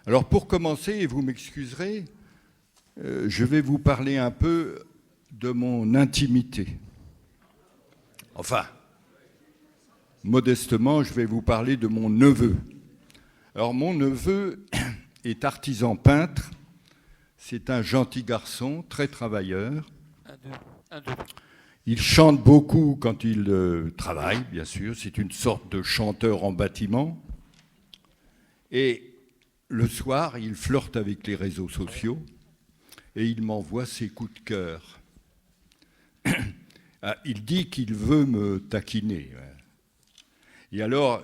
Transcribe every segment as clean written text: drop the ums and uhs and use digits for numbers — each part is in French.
Alors pour commencer, et vous m'excuserez, je vais vous parler un peu de mon intimité. Enfin, modestement, je vais vous parler de mon neveu. Alors mon neveu est artisan peintre, c'est un gentil garçon, très travailleur. Il chante beaucoup quand il travaille, bien sûr, c'est une sorte de chanteur en bâtiment. Et le soir, il flirte avec les réseaux sociaux et il m'envoie ses coups de cœur. Il dit qu'il veut me taquiner. Et alors,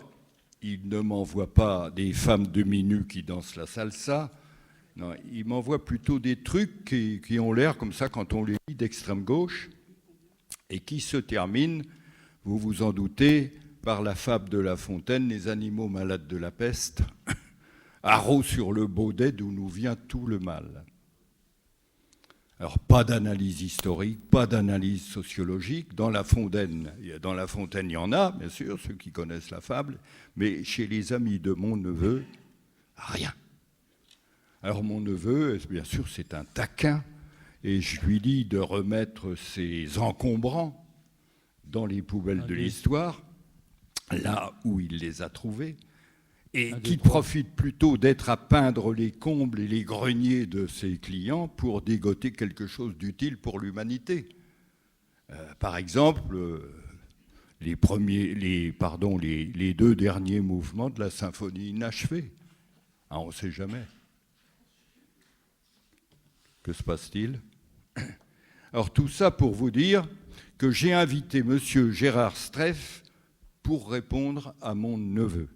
il ne m'envoie pas des femmes demi-nues qui dansent la salsa. Non, il m'envoie plutôt des trucs qui ont l'air comme ça, quand on les lit, d'extrême gauche, et qui se terminent, vous vous en doutez, par la fable de La Fontaine, les animaux malades de la peste, haro sur le baudet d'où nous vient tout le mal. Alors, pas d'analyse historique, pas d'analyse sociologique. Dans La Fontaine, il y en a, bien sûr, ceux qui connaissent la fable, mais chez les amis de mon neveu, rien. Alors, mon neveu, bien sûr, c'est un taquin, et je lui dis de remettre ses encombrants dans les poubelles de l'histoire, là où il les a trouvés, et qui profite plutôt d'être à peindre les combles et les greniers de ses clients pour dégoter quelque chose d'utile pour l'humanité. Par exemple, les deux derniers mouvements de la symphonie inachevée. Ah, on ne sait jamais. Que se passe-t-il ? Alors tout ça pour vous dire que j'ai invité M. Gérard Streff pour répondre à mon neveu.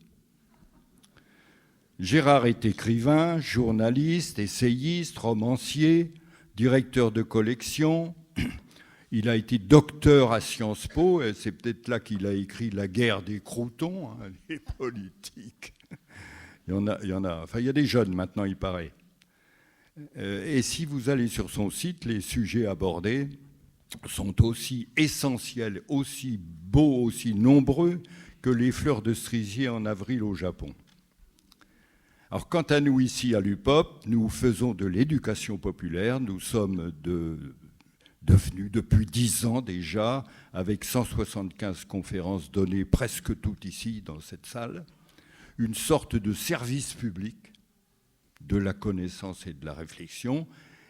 Gérard est écrivain, journaliste, essayiste, romancier, directeur de collection. Il a été docteur à Sciences Po, et c'est peut-être là qu'il a écrit La guerre des croutons, hein, les politiques. Il y en a. Enfin, il y a des jeunes maintenant, il paraît. Et si vous allez sur son site, les sujets abordés sont aussi essentiels, aussi beaux, aussi nombreux que les fleurs de cerisier en avril au Japon. Alors, quant à nous ici à l'UPOP, nous faisons de l'éducation populaire. Nous sommes devenus depuis 10 ans déjà, avec 175 conférences données presque toutes ici dans cette salle, une sorte de service public de la connaissance et de la réflexion.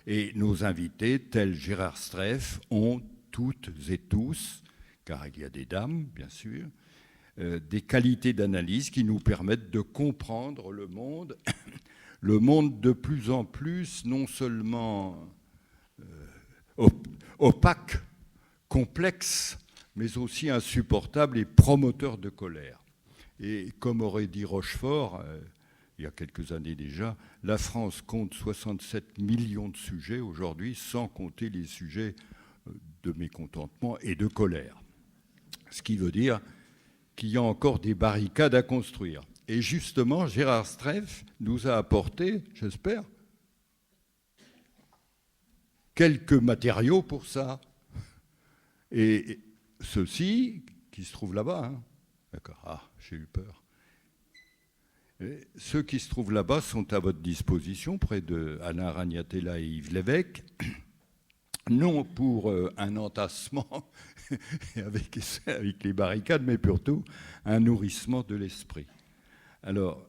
Et nos invités, tels Gérard Streff, ont toutes et tous, car il y a des dames, bien sûr, des qualités d'analyse qui nous permettent de comprendre le monde de plus en plus, non seulement opaque, complexe, mais aussi insupportable et promoteur de colère. Et comme aurait dit Rochefort, il y a quelques années déjà, la France compte 67 millions de sujets aujourd'hui, sans compter les sujets de mécontentement et de colère. Ce qui veut dire qu'il y a encore des barricades à construire. Et justement, Gérard Streff nous a apporté, j'espère, quelques matériaux pour ça. Et ceux-ci, qui se trouvent là-bas, hein. D'accord, j'ai eu peur. Et ceux qui se trouvent là-bas sont à votre disposition, près de Alain Ragnatella et Yves Lévesque, non pour un entassement avec les barricades, mais plutôt un nourrissement de l'esprit. Alors,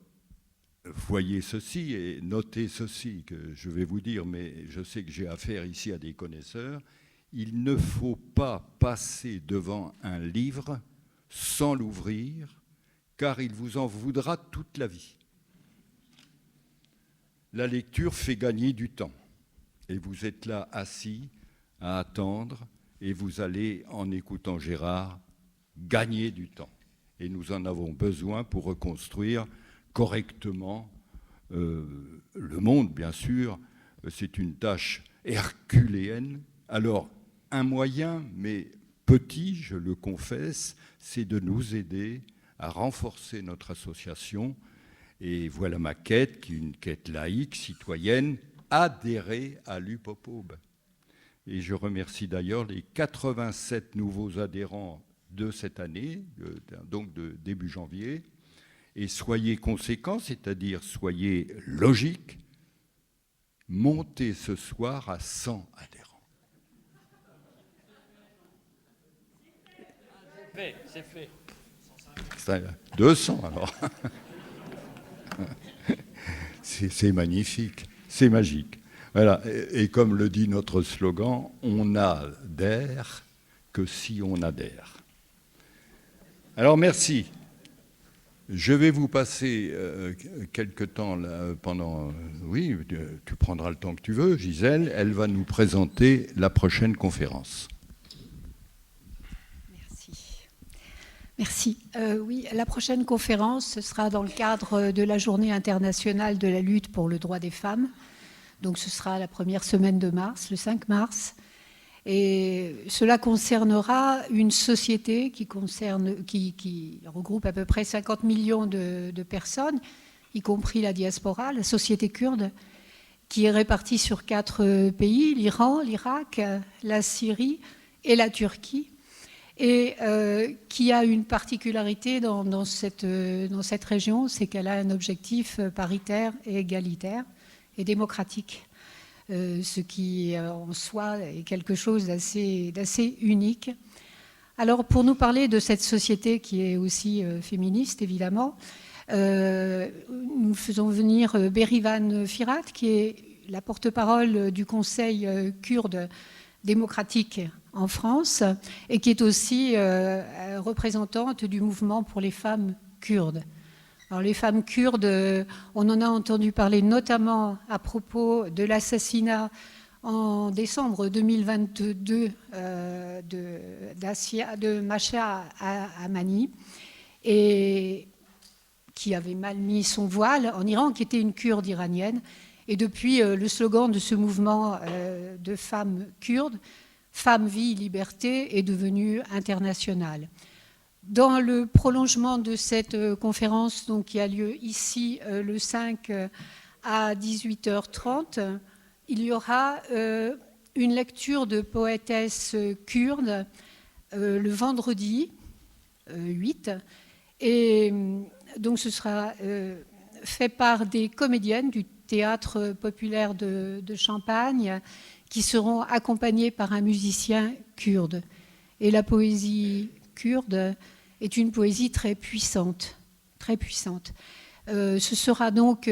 voyez ceci et notez ceci que je vais vous dire, mais je sais que j'ai affaire ici à des connaisseurs. Il ne faut pas passer devant un livre sans l'ouvrir, car il vous en voudra toute la vie. La lecture fait gagner du temps. Et vous êtes là assis à attendre, et vous allez, en écoutant Gérard, gagner du temps. Et nous en avons besoin pour reconstruire correctement le monde, bien sûr. C'est une tâche herculéenne. Alors, un moyen, mais petit, je le confesse, c'est de nous aider à renforcer notre association. Et voilà ma quête, qui est une quête laïque, citoyenne, adhérer à l'UPOPOB. Et je remercie d'ailleurs les 87 nouveaux adhérents de cette année, donc de début janvier. Et soyez conséquents, c'est-à-dire soyez logiques. Montez ce soir à 100 adhérents. C'est fait. 200 alors. C'est magnifique, c'est magique. Voilà. Et comme le dit notre slogan, on n'adhère que si on adhère. Alors merci. Je vais vous passer quelque temps là, pendant... oui, tu prendras le temps que tu veux, Gisèle. Elle va nous présenter la prochaine conférence. Merci. Oui, la prochaine conférence, ce sera dans le cadre de la Journée internationale de la lutte pour le droit des femmes. Donc ce sera la première semaine de mars, le 5 mars. Et cela concernera une société qui regroupe à peu près 50 millions de personnes, y compris la diaspora, la société kurde, qui est répartie sur 4 pays, l'Iran, l'Irak, la Syrie et la Turquie. Et qui a une particularité dans cette région, c'est qu'elle a un objectif paritaire et égalitaire et démocratique, ce qui en soi est quelque chose d'assez unique. Alors pour nous parler de cette société qui est aussi féministe évidemment, nous faisons venir Berivan Firat, qui est la porte-parole du Conseil kurde démocratique en France et qui est aussi représentante du mouvement pour les femmes kurdes. Alors les femmes kurdes, on en a entendu parler notamment à propos de l'assassinat en décembre 2022 de Mahsa Amini, et qui avait mal mis son voile en Iran, qui était une kurde iranienne. Et depuis, le slogan de ce mouvement de femmes kurdes, Femmes, vie, liberté, est devenu international. Dans le prolongement de cette conférence, donc, qui a lieu ici le 5 à 18h30, il y aura une lecture de poétesses kurdes le vendredi 8. Et donc ce sera fait par des comédiennes du théâtre populaire de Champagne, qui seront accompagnés par un musicien kurde. Et la poésie kurde est une poésie très puissante, très puissante. Ce sera donc,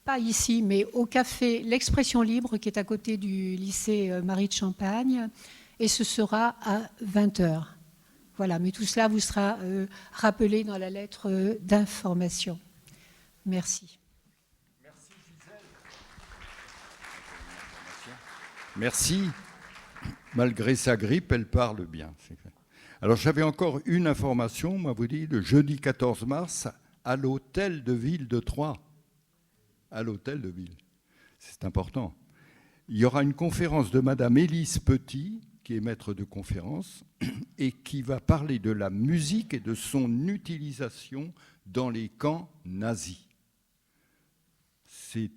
pas ici, mais au café L'Expression Libre, qui est à côté du lycée Marie de Champagne, et ce sera à 20h. Voilà, mais tout cela vous sera rappelé dans la lettre d'information. Merci. Merci. Malgré sa grippe, elle parle bien. Alors j'avais encore une information, moi vous dites, le jeudi 14 mars, à l'hôtel de ville de Troyes. À l'hôtel de ville. C'est important. Il y aura une conférence de Madame Élise Petit, qui est maître de conférence, et qui va parler de la musique et de son utilisation dans les camps nazis. C'est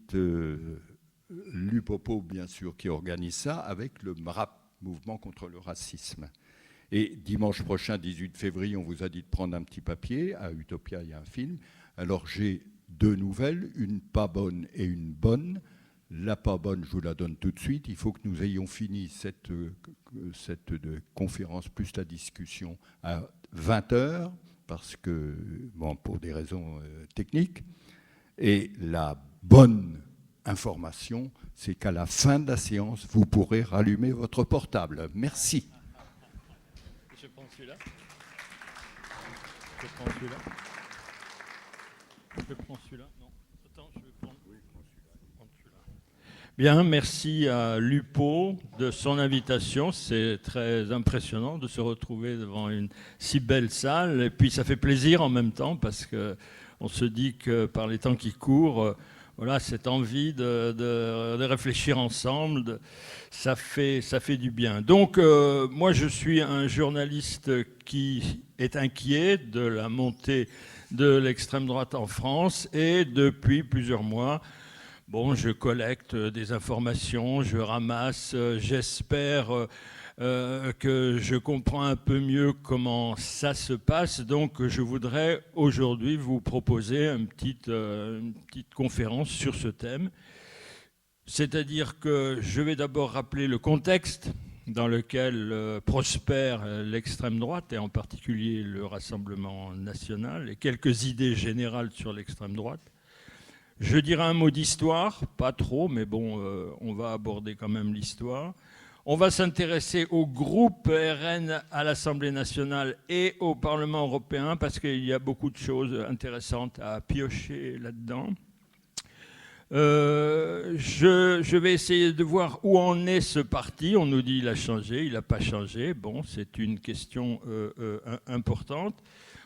l'UPOPO, bien sûr, qui organise ça, avec le MRAP, Mouvement contre le racisme. Et dimanche prochain, 18 février, on vous a dit de prendre un petit papier. À Utopia, il y a un film. Alors, j'ai 2 nouvelles, une pas bonne et une bonne. La pas bonne, je vous la donne tout de suite. Il faut que nous ayons fini cette conférence plus la discussion à 20h, parce que, bon, pour des raisons techniques. Et la bonne information, c'est qu'à la fin de la séance, vous pourrez rallumer votre portable. Merci. Je prends celui-là. Je prends celui-là. Je prends celui-là. Non. Attends, je vais prendre celui-là. Bien, merci à l'UPO de son invitation. C'est très impressionnant de se retrouver devant une si belle salle. Et puis, ça fait plaisir en même temps parce qu'on se dit que par les temps qui courent, voilà, cette envie de réfléchir ensemble, ça fait du bien. Donc, moi, je suis un journaliste qui est inquiet de la montée de l'extrême droite en France et depuis plusieurs mois, bon, je collecte des informations, je ramasse, j'espère que je comprends un peu mieux comment ça se passe. Donc, je voudrais aujourd'hui vous proposer une petite conférence sur ce thème. C'est-à-dire que je vais d'abord rappeler le contexte dans lequel prospère l'extrême droite, et en particulier le Rassemblement national, et quelques idées générales sur l'extrême droite. Je dirai un mot d'histoire, pas trop, mais bon, on va aborder quand même l'histoire. On va s'intéresser au groupe RN à l'Assemblée nationale et au Parlement européen, parce qu'il y a beaucoup de choses intéressantes à piocher là-dedans. Je vais essayer de voir où en est ce parti. On nous dit qu'il a changé, il n'a pas changé. Bon, c'est une question importante.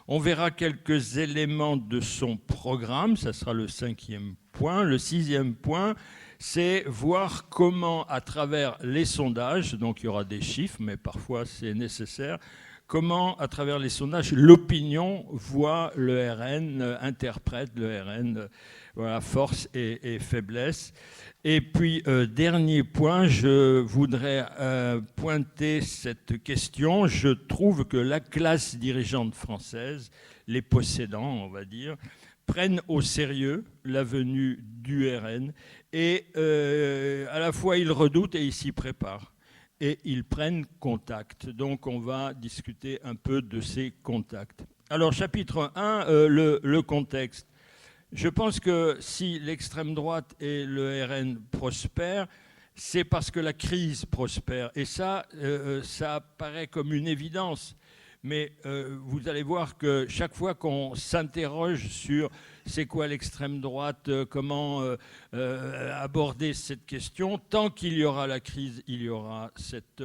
On verra quelques éléments de son programme, ça sera le 5e point. Le 6e point, c'est voir comment, à travers les sondages, donc il y aura des chiffres, mais parfois c'est nécessaire, comment, à travers les sondages, l'opinion voit le RN, interprète le RN, voilà, force et faiblesse. Et puis, dernier point, je voudrais pointer cette question. Je trouve que la classe dirigeante française, les possédants, on va dire, prennent au sérieux la venue du RN et à la fois ils redoutent et ils s'y préparent. Et ils prennent contact. Donc, on va discuter un peu de ces contacts. Alors, chapitre 1, le contexte. Je pense que si l'extrême droite et le RN prospèrent, c'est parce que la crise prospère. Et ça, ça paraît comme une évidence. Mais vous allez voir que chaque fois qu'on s'interroge sur c'est quoi l'extrême droite, comment aborder cette question, tant qu'il y aura la crise, il y aura cette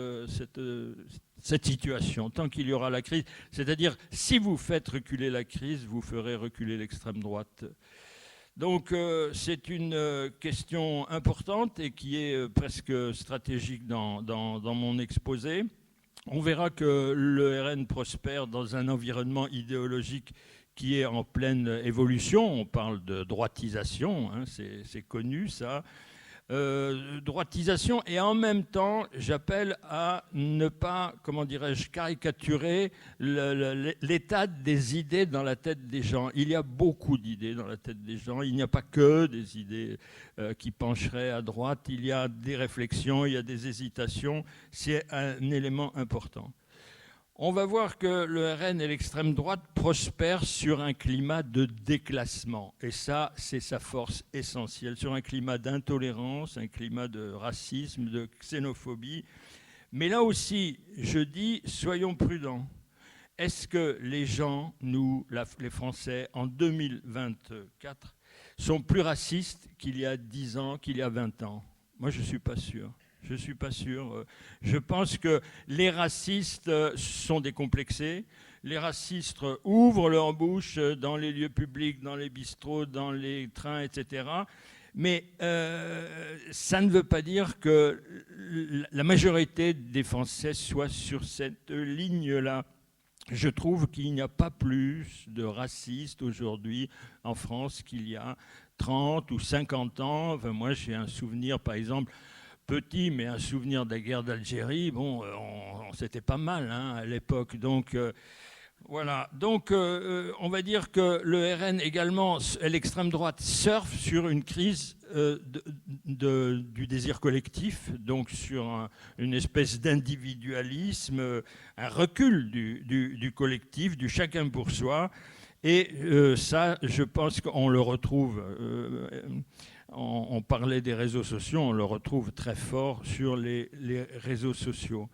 situation. Tant qu'il y aura la crise, c'est-à-dire si vous faites reculer la crise, vous ferez reculer l'extrême droite. Donc c'est une question importante et qui est presque stratégique dans mon exposé. On verra que le RN prospère dans un environnement idéologique qui est en pleine évolution. On parle de droitisation, hein, c'est connu ça. Droitisation, et en même temps, j'appelle à ne pas, comment dirais-je, caricaturer l'état des idées dans la tête des gens. Il y a beaucoup d'idées dans la tête des gens. Il n'y a pas que des idées qui pencheraient à droite. Il y a des réflexions, il y a des hésitations. C'est un élément important. On va voir que le RN et l'extrême droite prospèrent sur un climat de déclassement. Et ça, c'est sa force essentielle. Sur un climat d'intolérance, un climat de racisme, de xénophobie. Mais là aussi, je dis, soyons prudents. Est-ce que les gens, nous, les Français, en 2024, sont plus racistes qu'il y a 10 ans, qu'il y a 20 ans? Moi, je ne suis pas sûr. Je ne suis pas sûr. Je pense que les racistes sont décomplexés. Les racistes ouvrent leur bouche dans les lieux publics, dans les bistrots, dans les trains, etc. Mais ça ne veut pas dire que la majorité des Français soient sur cette ligne-là. Je trouve qu'il n'y a pas plus de racistes aujourd'hui en France qu'il y a 30 ou 50 ans. Enfin, moi, j'ai un souvenir, par exemple, petit, mais un souvenir de la guerre d'Algérie, bon, c'était pas mal hein, à l'époque. Donc, voilà. Donc, on va dire que le RN également, l'extrême droite, surfe sur une crise du désir collectif, donc sur une espèce d'individualisme, un recul du collectif, du chacun pour soi. Et ça, je pense qu'on le retrouve... On parlait des réseaux sociaux, on le retrouve très fort sur les réseaux sociaux.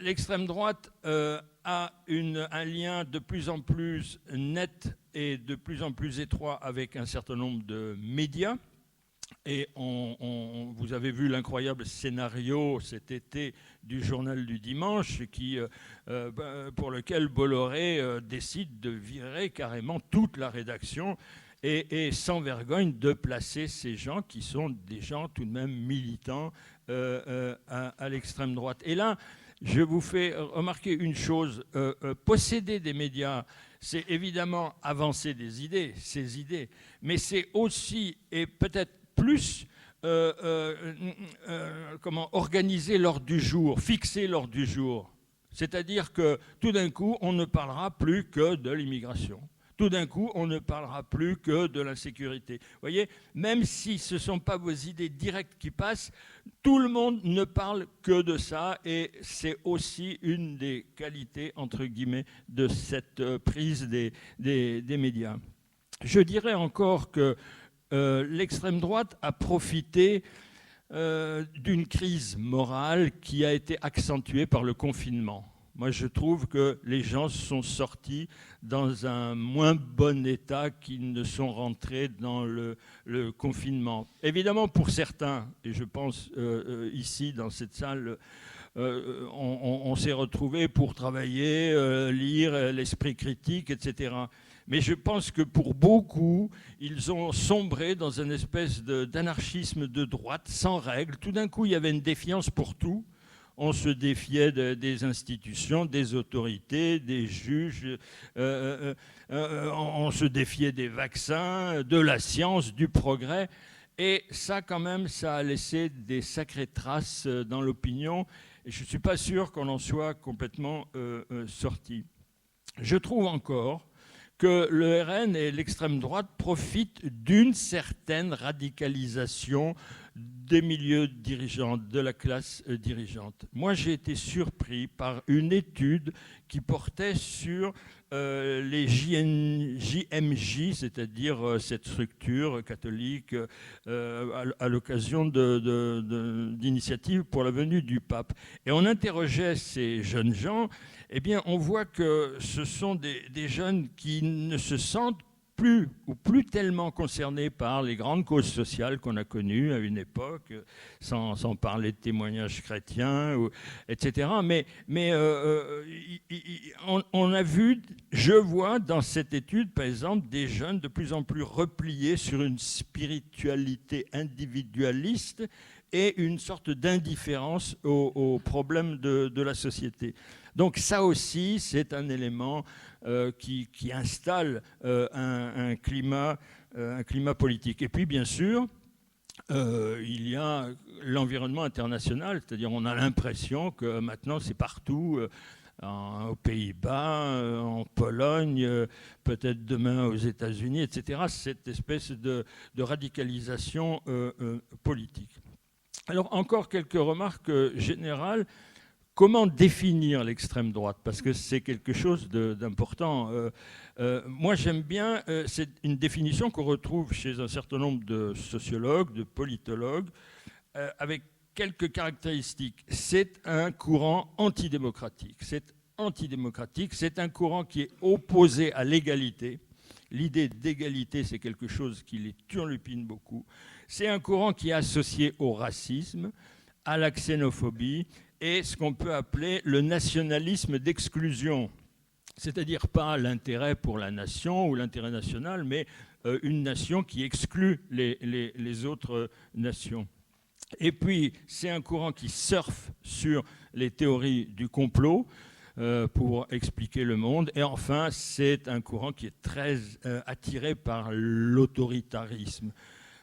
L'extrême droite a un lien de plus en plus net et de plus en plus étroit avec un certain nombre de médias. Et vous avez vu l'incroyable scénario cet été du Journal du Dimanche pour lequel Bolloré décide de virer carrément toute la rédaction et sans vergogne de placer ces gens qui sont des gens tout de même militants à l'extrême droite. Et là, je vous fais remarquer une chose. Posséder des médias, c'est évidemment avancer ces idées, mais c'est aussi, et peut-être plus, organiser l'ordre du jour, fixer l'ordre du jour. C'est-à-dire que tout d'un coup, on ne parlera plus que de l'immigration. Tout d'un coup, on ne parlera plus que de l'insécurité. Vous voyez, même si ce ne sont pas vos idées directes qui passent, tout le monde ne parle que de ça, et c'est aussi une des qualités, entre guillemets, de cette prise des médias. Je dirais encore que l'extrême droite a profité d'une crise morale qui a été accentuée par le confinement. Moi, je trouve que les gens sont sortis dans un moins bon état qu'ils ne sont rentrés dans le confinement. Évidemment, pour certains, et je pense ici, dans cette salle, on s'est retrouvés pour travailler, lire, l'esprit critique, etc. Mais je pense que pour beaucoup, ils ont sombré dans une espèce d'anarchisme de droite, sans règles. Tout d'un coup, il y avait une défiance pour tout. On se défiait des institutions, des autorités, des juges, on se défiait des vaccins, de la science, du progrès. Et ça, quand même, ça a laissé des sacrées traces dans l'opinion. Et je ne suis pas sûr qu'on en soit complètement sorti. Je trouve encore que le RN et l'extrême droite profitent d'une certaine radicalisation des milieux dirigeants, de la classe dirigeante. Moi, j'ai été surpris par une étude qui portait sur les JMJ, c'est-à-dire cette structure catholique à l'occasion d'initiatives pour la venue du pape. Et on interrogeait ces jeunes gens, eh bien, on voit que ce sont des jeunes qui ne se sentent plus tellement concernés par les grandes causes sociales qu'on a connues à une époque, sans parler de témoignages chrétiens, etc. Mais on a vu, je vois dans cette étude, par exemple, des jeunes de plus en plus repliés sur une spiritualité individualiste et une sorte d'indifférence aux problèmes de la société. Donc ça aussi, c'est un élément qui installe un climat politique. Et puis, bien sûr, il y a l'environnement international, c'est-à-dire on a l'impression que maintenant c'est partout, aux Pays-Bas, en Pologne, peut-être demain aux États-Unis, etc., cette espèce de radicalisation politique. Alors encore quelques remarques générales. Comment définir l'extrême droite? Parce que c'est quelque chose d'important. Moi, j'aime bien, c'est une définition qu'on retrouve chez un certain nombre de sociologues, de politologues, avec quelques caractéristiques. C'est un courant antidémocratique. C'est antidémocratique, c'est un courant qui est opposé à l'égalité. L'idée d'égalité, c'est quelque chose qui les turlupine beaucoup. C'est un courant qui est associé au racisme, à la xénophobie, et ce qu'on peut appeler le nationalisme d'exclusion, c'est-à-dire pas l'intérêt pour la nation ou l'intérêt national, mais une nation qui exclut les autres nations. Et puis, c'est un courant qui surfe sur les théories du complot pour expliquer le monde. Et enfin, c'est un courant qui est très attiré par l'autoritarisme.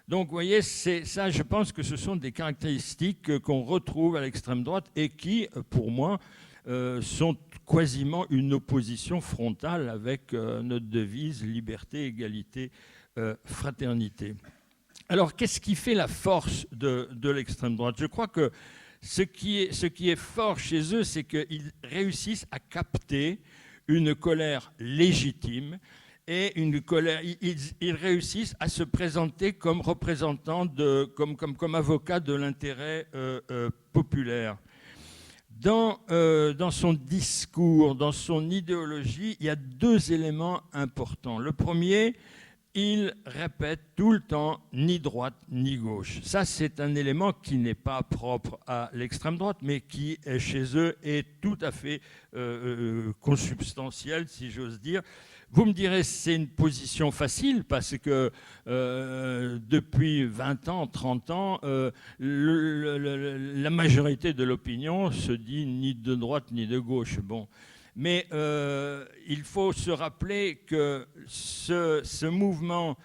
Donc, vous voyez, ça, je pense que ce sont des caractéristiques qu'on retrouve à l'extrême droite et qui, pour moi, sont quasiment une opposition frontale avec notre devise liberté, égalité, fraternité. Alors, qu'est-ce qui fait la force de l'extrême droite? Je crois que ce qui est fort chez eux, c'est qu'ils réussissent à capter une colère légitime et une colère. Ils réussissent à se présenter comme représentants, comme avocats de l'intérêt populaire. Dans son discours, dans son idéologie, il y a deux éléments importants. Le premier, il répète tout le temps ni droite ni gauche. Ça, c'est un élément qui n'est pas propre à l'extrême droite, mais qui, chez eux, est tout à fait consubstantiel, si j'ose dire. Vous me direz, c'est une position facile parce que depuis 20 ans, 30 ans, la majorité de l'opinion se dit ni de droite ni de gauche. Bon. Mais il faut se rappeler que ce mouvement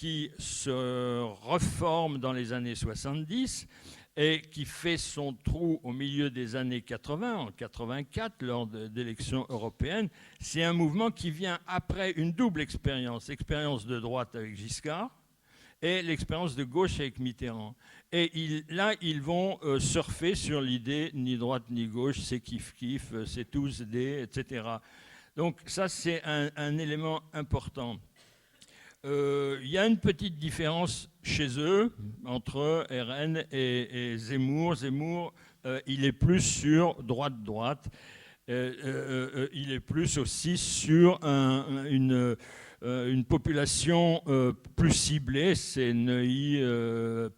qui se reforme dans les années 70 et qui fait son trou au milieu des années 80, en 84, lors d'élections européennes. C'est un mouvement qui vient après une double expérience de droite avec Giscard et l'expérience de gauche avec Mitterrand. Et là, ils vont surfer sur l'idée ni droite ni gauche, c'est kiff-kiff, c'est tous des, etc. Donc ça, c'est un élément important. Il y a une petite différence chez eux entre RN et Zemmour. Zemmour, il est plus sur droite-droite. Il est plus aussi sur une population plus ciblée. C'est Neuilly,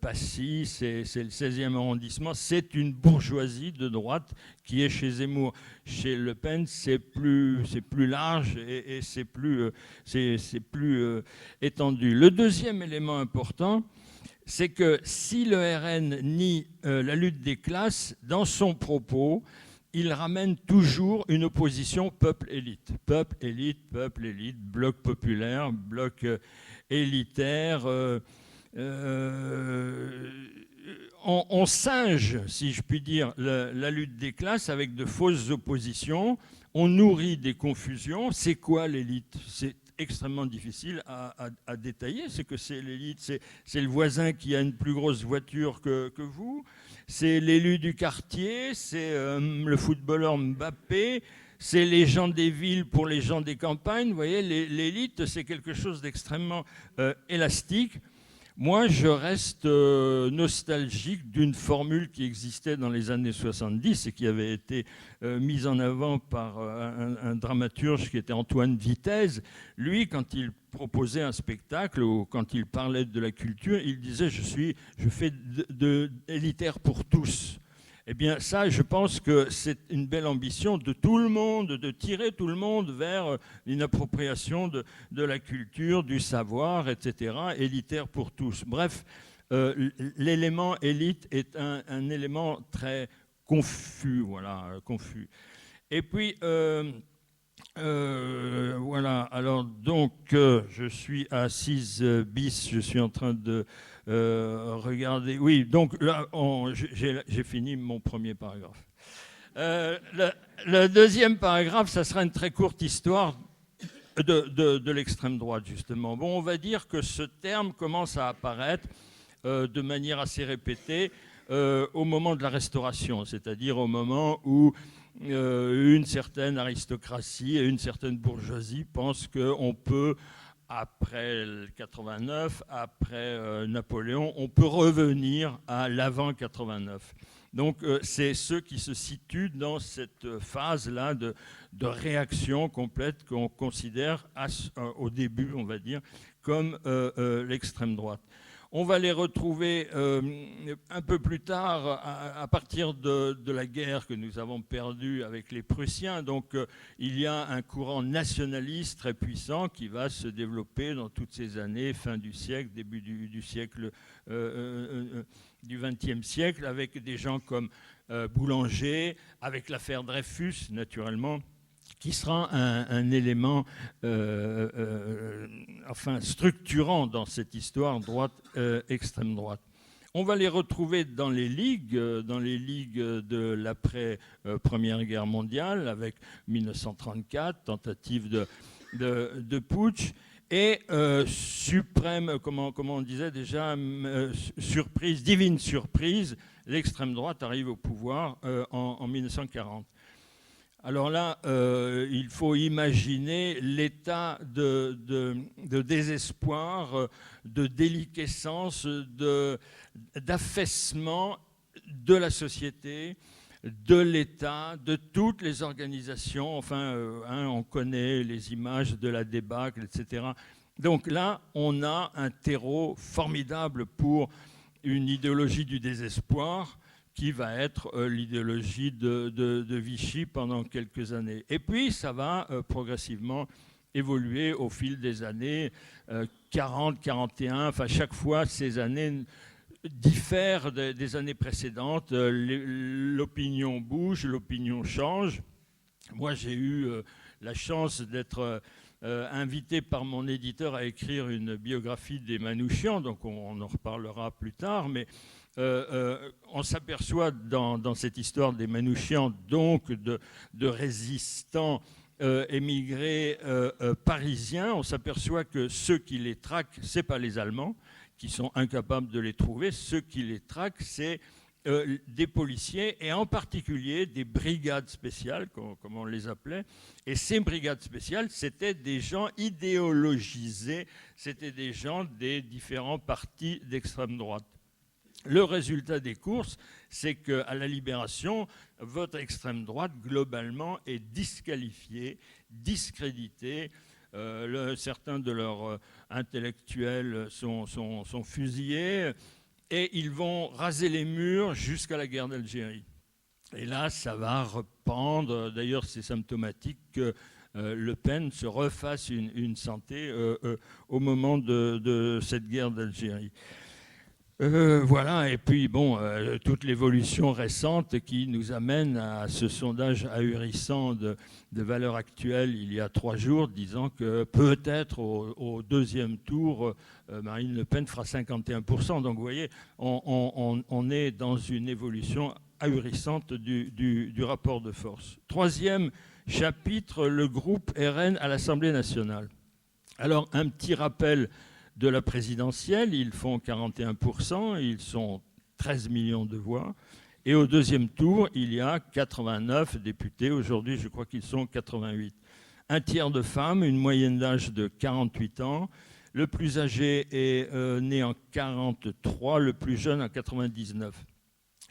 Passy, c'est le 16e arrondissement. C'est une bourgeoisie de droite qui est chez Zemmour. Chez Le Pen, c'est plus large et c'est plus étendu. Le deuxième élément important, c'est que si le RN nie la lutte des classes, dans son propos, il ramène toujours une opposition peuple-élite. Peuple-élite, peuple-élite, bloc populaire, bloc élitaire. On singe, si je puis dire, la lutte des classes avec de fausses oppositions. On nourrit des confusions. C'est quoi l'élite ? C'est extrêmement difficile à détailler. Ce que c'est l'élite, c'est le voisin qui a une plus grosse voiture que vous. C'est l'élu du quartier, c'est le footballeur Mbappé, c'est les gens des villes pour les gens des campagnes. Vous voyez, l'élite, c'est quelque chose d'extrêmement élastique. Moi, je reste nostalgique d'une formule qui existait dans les années 70 et qui avait été mise en avant par un dramaturge qui était Antoine Vitesse. Lui, quand il proposait un spectacle ou quand il parlait de la culture, il disait « je fais de élitaire pour tous ». Eh bien, ça, je pense que c'est une belle ambition de tout le monde, de tirer tout le monde vers une appropriation de la culture, du savoir, etc., élitaire pour tous. Bref, l'élément élite est un élément très confus, voilà, confus. Et puis, voilà, alors donc, je suis à 6 bis, je suis en train de regardez, oui, donc là, j'ai fini mon premier paragraphe. Le deuxième paragraphe, ça sera une très courte histoire de l'extrême droite, justement. Bon, on va dire que ce terme commence à apparaître de manière assez répétée au moment de la Restauration, c'est-à-dire au moment où une certaine aristocratie et une certaine bourgeoisie pensent qu'on peut, après le 89, après Napoléon, on peut revenir à l'avant 89. Donc c'est ceux qui se situent dans cette phase-là de réaction complète qu'on considère au début, on va dire, comme l'extrême droite. On va les retrouver un peu plus tard, à partir de la guerre que nous avons perdue avec les Prussiens. Donc il y a un courant nationaliste très puissant qui va se développer dans toutes ces années, fin du siècle, début du siècle, du XXe siècle, avec des gens comme Boulanger, avec l'affaire Dreyfus, naturellement, qui sera un élément enfin, structurant dans cette histoire extrême droite. On va les retrouver dans les ligues de l'après-Première Guerre mondiale, avec 1934, tentative de putsch, et suprême, comment on disait déjà, surprise, divine surprise, l'extrême droite arrive au pouvoir en 1940. Alors là, il faut imaginer l'état de désespoir, de déliquescence, d'affaissement de la société, de l'État, de toutes les organisations. Enfin, on connaît les images de la débâcle, etc. Donc là, on a un terreau formidable pour une idéologie du désespoir qui va être l'idéologie de Vichy pendant quelques années. Et puis, ça va progressivement évoluer au fil des années 40, 41. Enfin, chaque fois, ces années diffèrent des années précédentes. L'opinion bouge, l'opinion change. Moi, j'ai eu la chance d'être invité par mon éditeur à écrire une biographie des Manouchians, donc on en reparlera plus tard, mais on s'aperçoit dans cette histoire des Manouchians, donc de résistants émigrés parisiens, on s'aperçoit que ceux qui les traquent, ce n'est pas les Allemands, qui sont incapables de les trouver, ceux qui les traquent, c'est des policiers, et en particulier des brigades spéciales, comme on les appelait. Et ces brigades spéciales, c'était des gens idéologisés, c'était des gens des différents partis d'extrême droite. Le résultat des courses, c'est qu'à la Libération, votre extrême droite, globalement, est disqualifiée, discréditée. Certains de leurs intellectuels sont fusillés, et ils vont raser les murs jusqu'à la guerre d'Algérie. Et là, ça va rependre. D'ailleurs, c'est symptomatique que Le Pen se refasse une santé au moment de cette guerre d'Algérie. Voilà, et puis bon, toute l'évolution récente qui nous amène à ce sondage ahurissant de valeur actuelle il y a 3 jours, disant que peut-être au deuxième tour, Marine Le Pen fera 51%. Donc vous voyez, on est dans une évolution ahurissante du rapport de force. 3e chapitre, le groupe RN à l'Assemblée nationale. Alors, un petit rappel de la présidentielle, ils font 41%, ils sont 13 millions de voix. Et au deuxième tour, il y a 89 députés. Aujourd'hui, je crois qu'ils sont 88. Un tiers de femmes, une moyenne d'âge de 48 ans. Le plus âgé est né en 43, le plus jeune en 99.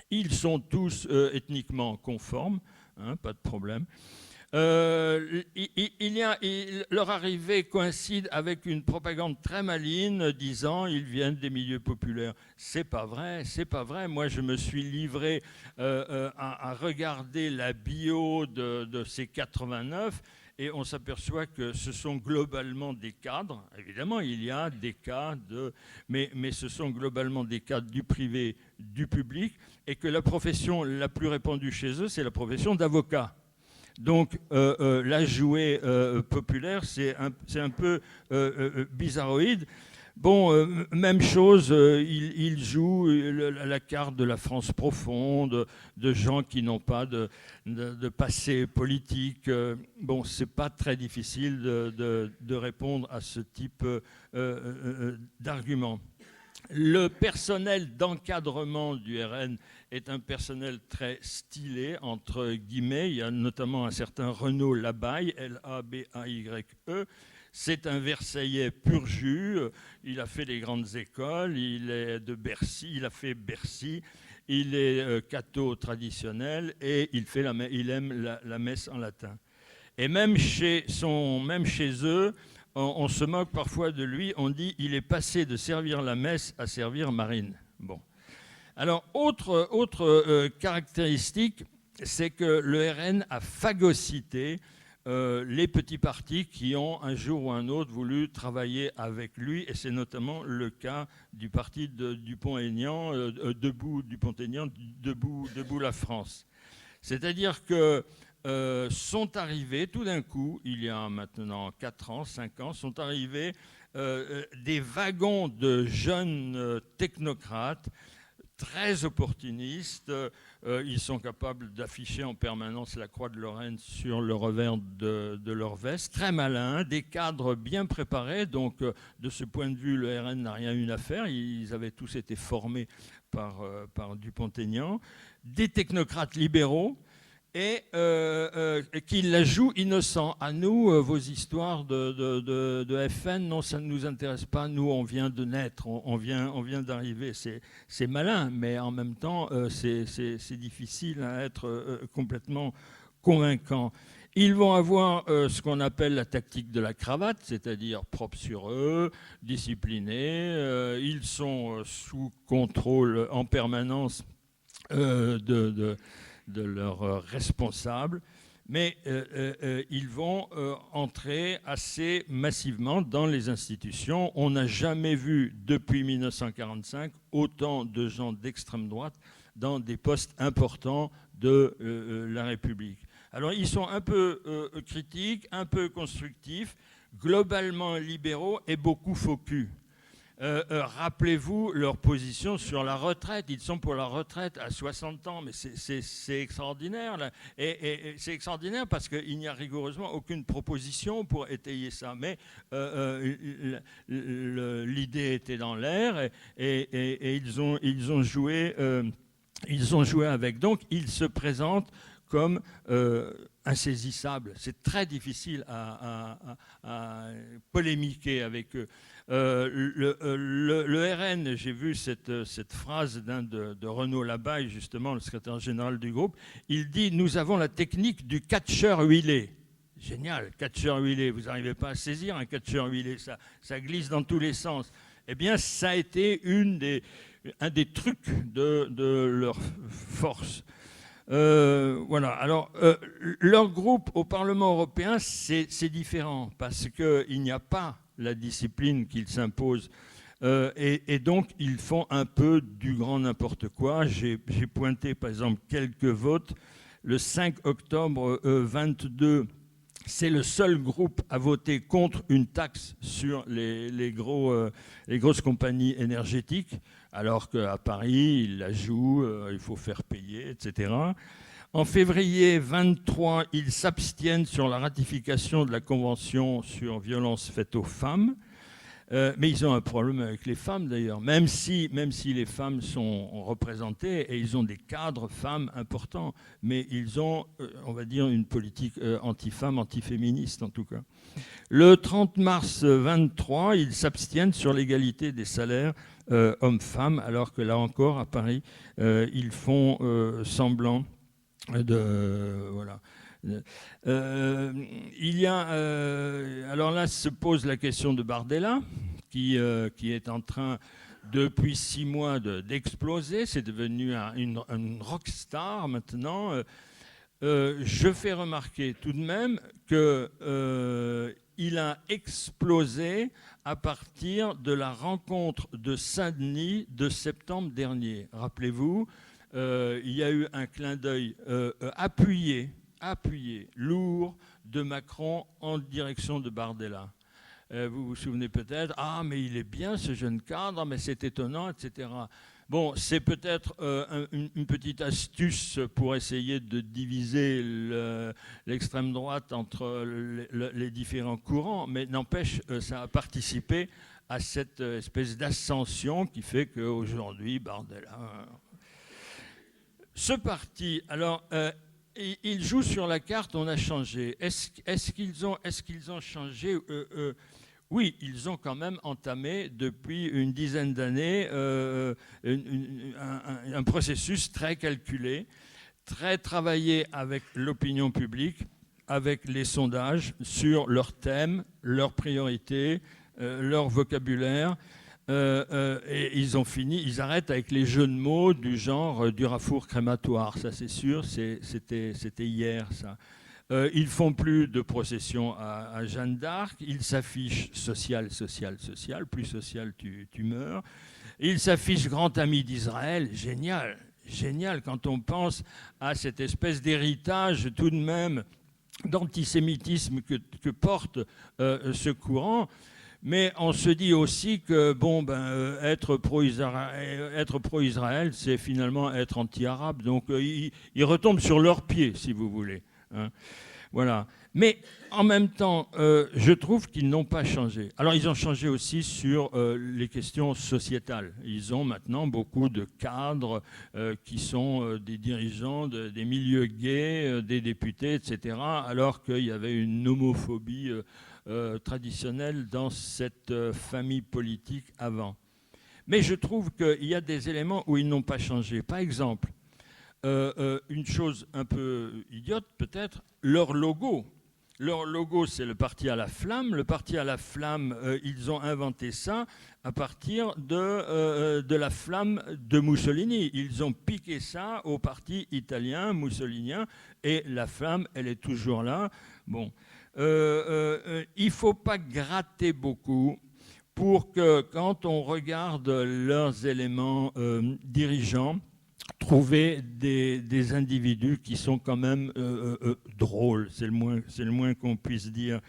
Ils sont tous ethniquement conformes, hein, pas de problème. Leur arrivée coïncide avec une propagande très maligne disant ils viennent des milieux populaires. C'est pas vrai, c'est pas vrai. Moi, je me suis livré à regarder la bio de ces 89 et on s'aperçoit que ce sont globalement des cadres. Évidemment, il y a des cas mais ce sont globalement des cadres du privé, du public, et que la profession la plus répandue chez eux, c'est la profession d'avocat. Donc, la jouée populaire, c'est un peu bizarroïde. Bon, même chose, il joue la carte de la France profonde, de gens qui n'ont pas de passé politique. Bon, c'est pas très difficile de répondre à ce type d'argument. Le personnel d'encadrement du RN est un personnel très stylé, entre guillemets. Il y a notamment un certain Renaud Labaye, L-A-B-A-Y-E. C'est un Versaillais pur jus. Il a fait les grandes écoles. Il est de Bercy. Il a fait Bercy. Il est catho traditionnel et il aime la messe en latin. Et même chez eux, on se moque parfois de lui. On dit il est passé de servir la messe à servir Marine. Bon. Alors, autre caractéristique, c'est que le RN a phagocyté les petits partis qui ont un jour ou un autre voulu travailler avec lui, et c'est notamment le cas du parti de Dupont-Aignan, Debout Dupont-Aignan, Debout la France. C'est-à-dire que sont arrivés, tout d'un coup, il y a maintenant 4 ans, 5 ans, sont arrivés des wagons de jeunes technocrates très opportunistes. Ils sont capables d'afficher en permanence la croix de Lorraine sur le revers de leur veste. Très malins, des cadres bien préparés. Donc, de ce point de vue, le RN n'a rien eu à faire. Ils avaient tous été formés par Dupont-Aignan. Des technocrates libéraux et qui la jouent innocent. À nous, vos histoires de FN, non, ça ne nous intéresse pas. Nous, on vient de naître, on vient d'arriver. C'est malin, mais en même temps, c'est difficile à être complètement convaincant. Ils vont avoir ce qu'on appelle la tactique de la cravate, c'est-à-dire propre sur eux, disciplinés. Ils sont sous contrôle en permanence de leurs responsables, mais ils vont entrer assez massivement dans les institutions. On n'a jamais vu, depuis 1945, autant de gens d'extrême droite dans des postes importants de la République. Alors, ils sont un peu critiques, un peu constructifs. globalement libéraux et beaucoup faux cul. Rappelez-vous leur position sur la retraite. Ils sont pour la retraite à 60 ans, mais c'est extraordinaire. Là. Et c'est extraordinaire parce qu'il n'y a rigoureusement aucune proposition pour étayer ça. Mais l'idée était dans l'air et ils ont joué avec. Donc, ils se présentent comme insaisissables. C'est très difficile à polémiquer avec eux. Le RN, j'ai vu cette phrase de Renaud Labaille, justement, le secrétaire général du groupe. Il dit « Nous avons la technique du catcheur huilé ». Génial, catcheur huilé. Vous n'arrivez pas à saisir un catcheur huilé, ça glisse dans tous les sens. Eh bien, ça a été un des trucs de leur force. Voilà. Alors, leur groupe au Parlement européen, c'est différent parce qu'il n'y a pas la discipline qu'ils s'imposent. Et donc, ils font un peu du grand n'importe quoi. J'ai pointé, par exemple, quelques votes. Le 5 octobre 22, c'est le seul groupe à voter contre une taxe sur les grosses compagnies énergétiques, alors qu'à Paris, ils la jouent, il faut faire payer, etc. En février 23, ils s'abstiennent sur la ratification de la Convention sur violences faites aux femmes. Mais ils ont un problème avec les femmes d'ailleurs, même si les femmes sont représentées et ils ont des cadres femmes importants, mais ils ont, on va dire, une politique anti-femme, anti-féministe en tout cas. Le 30 mars 23, ils s'abstiennent sur l'égalité des salaires hommes-femmes, alors que là encore, à Paris, ils font semblant voilà. Il y a, alors là se pose la question de Bardella, qui est en train, depuis 6 mois, d'exploser. C'est devenu une rockstar maintenant. Je fais remarquer tout de même qu'il a explosé à partir de la rencontre de Saint-Denis de septembre dernier. Rappelez-vous, il y a eu un clin d'œil appuyé, lourd, de Macron en direction de Bardella. Vous vous souvenez peut-être, ah mais il est bien ce jeune cadre, mais c'est étonnant, etc. Bon, c'est peut-être une petite astuce pour essayer de diviser l'extrême droite entre les différents courants, mais n'empêche, ça a participé à cette espèce d'ascension qui fait qu'aujourd'hui, Bardella... Ce parti, alors, il joue sur la carte, on a changé. Est-ce qu'ils ont changé Oui, ils ont quand même entamé depuis une dizaine d'années un processus très calculé, très travaillé avec l'opinion publique, avec les sondages sur leurs thèmes, leurs priorités, leur vocabulaire. Et ils arrêtent avec les jeux de mots du genre du rafour crématoire, ça c'est sûr, c'était hier ça. Ils font plus de procession à Jeanne d'Arc, ils s'affichent social, plus social tu meurs. Ils s'affichent grand ami d'Israël, génial quand on pense à cette espèce d'héritage tout de même d'antisémitisme que porte ce courant. Mais on se dit aussi que être pro-Israël, c'est finalement être anti-arabe. Donc ils retombent sur leurs pieds, si vous voulez. Hein. Voilà. Mais en même temps, je trouve qu'ils n'ont pas changé. Alors ils ont changé aussi sur les questions sociétales. Ils ont maintenant beaucoup de cadres qui sont des dirigeants des milieux gays, des députés, etc. Alors qu'il y avait une homophobie traditionnelle dans cette famille politique avant. Mais je trouve qu'il y a des éléments où ils n'ont pas changé. Par exemple, une chose un peu idiote peut-être, leur logo. Leur logo, c'est le parti à la flamme. Le parti à la flamme, ils ont inventé ça à partir de la flamme de Mussolini. Ils ont piqué ça au parti italien moussolinien et la flamme, elle est toujours là. Bon. Il ne faut pas gratter beaucoup pour que, quand on regarde leurs éléments dirigeants, trouver des individus qui sont quand même drôles, c'est le moins qu'on puisse dire.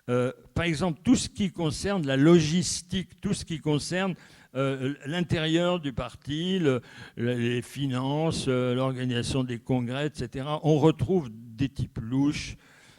Par exemple, tout ce qui concerne la logistique, tout ce qui concerne l'intérieur du parti, les finances, l'organisation des congrès, etc. On retrouve des types louches.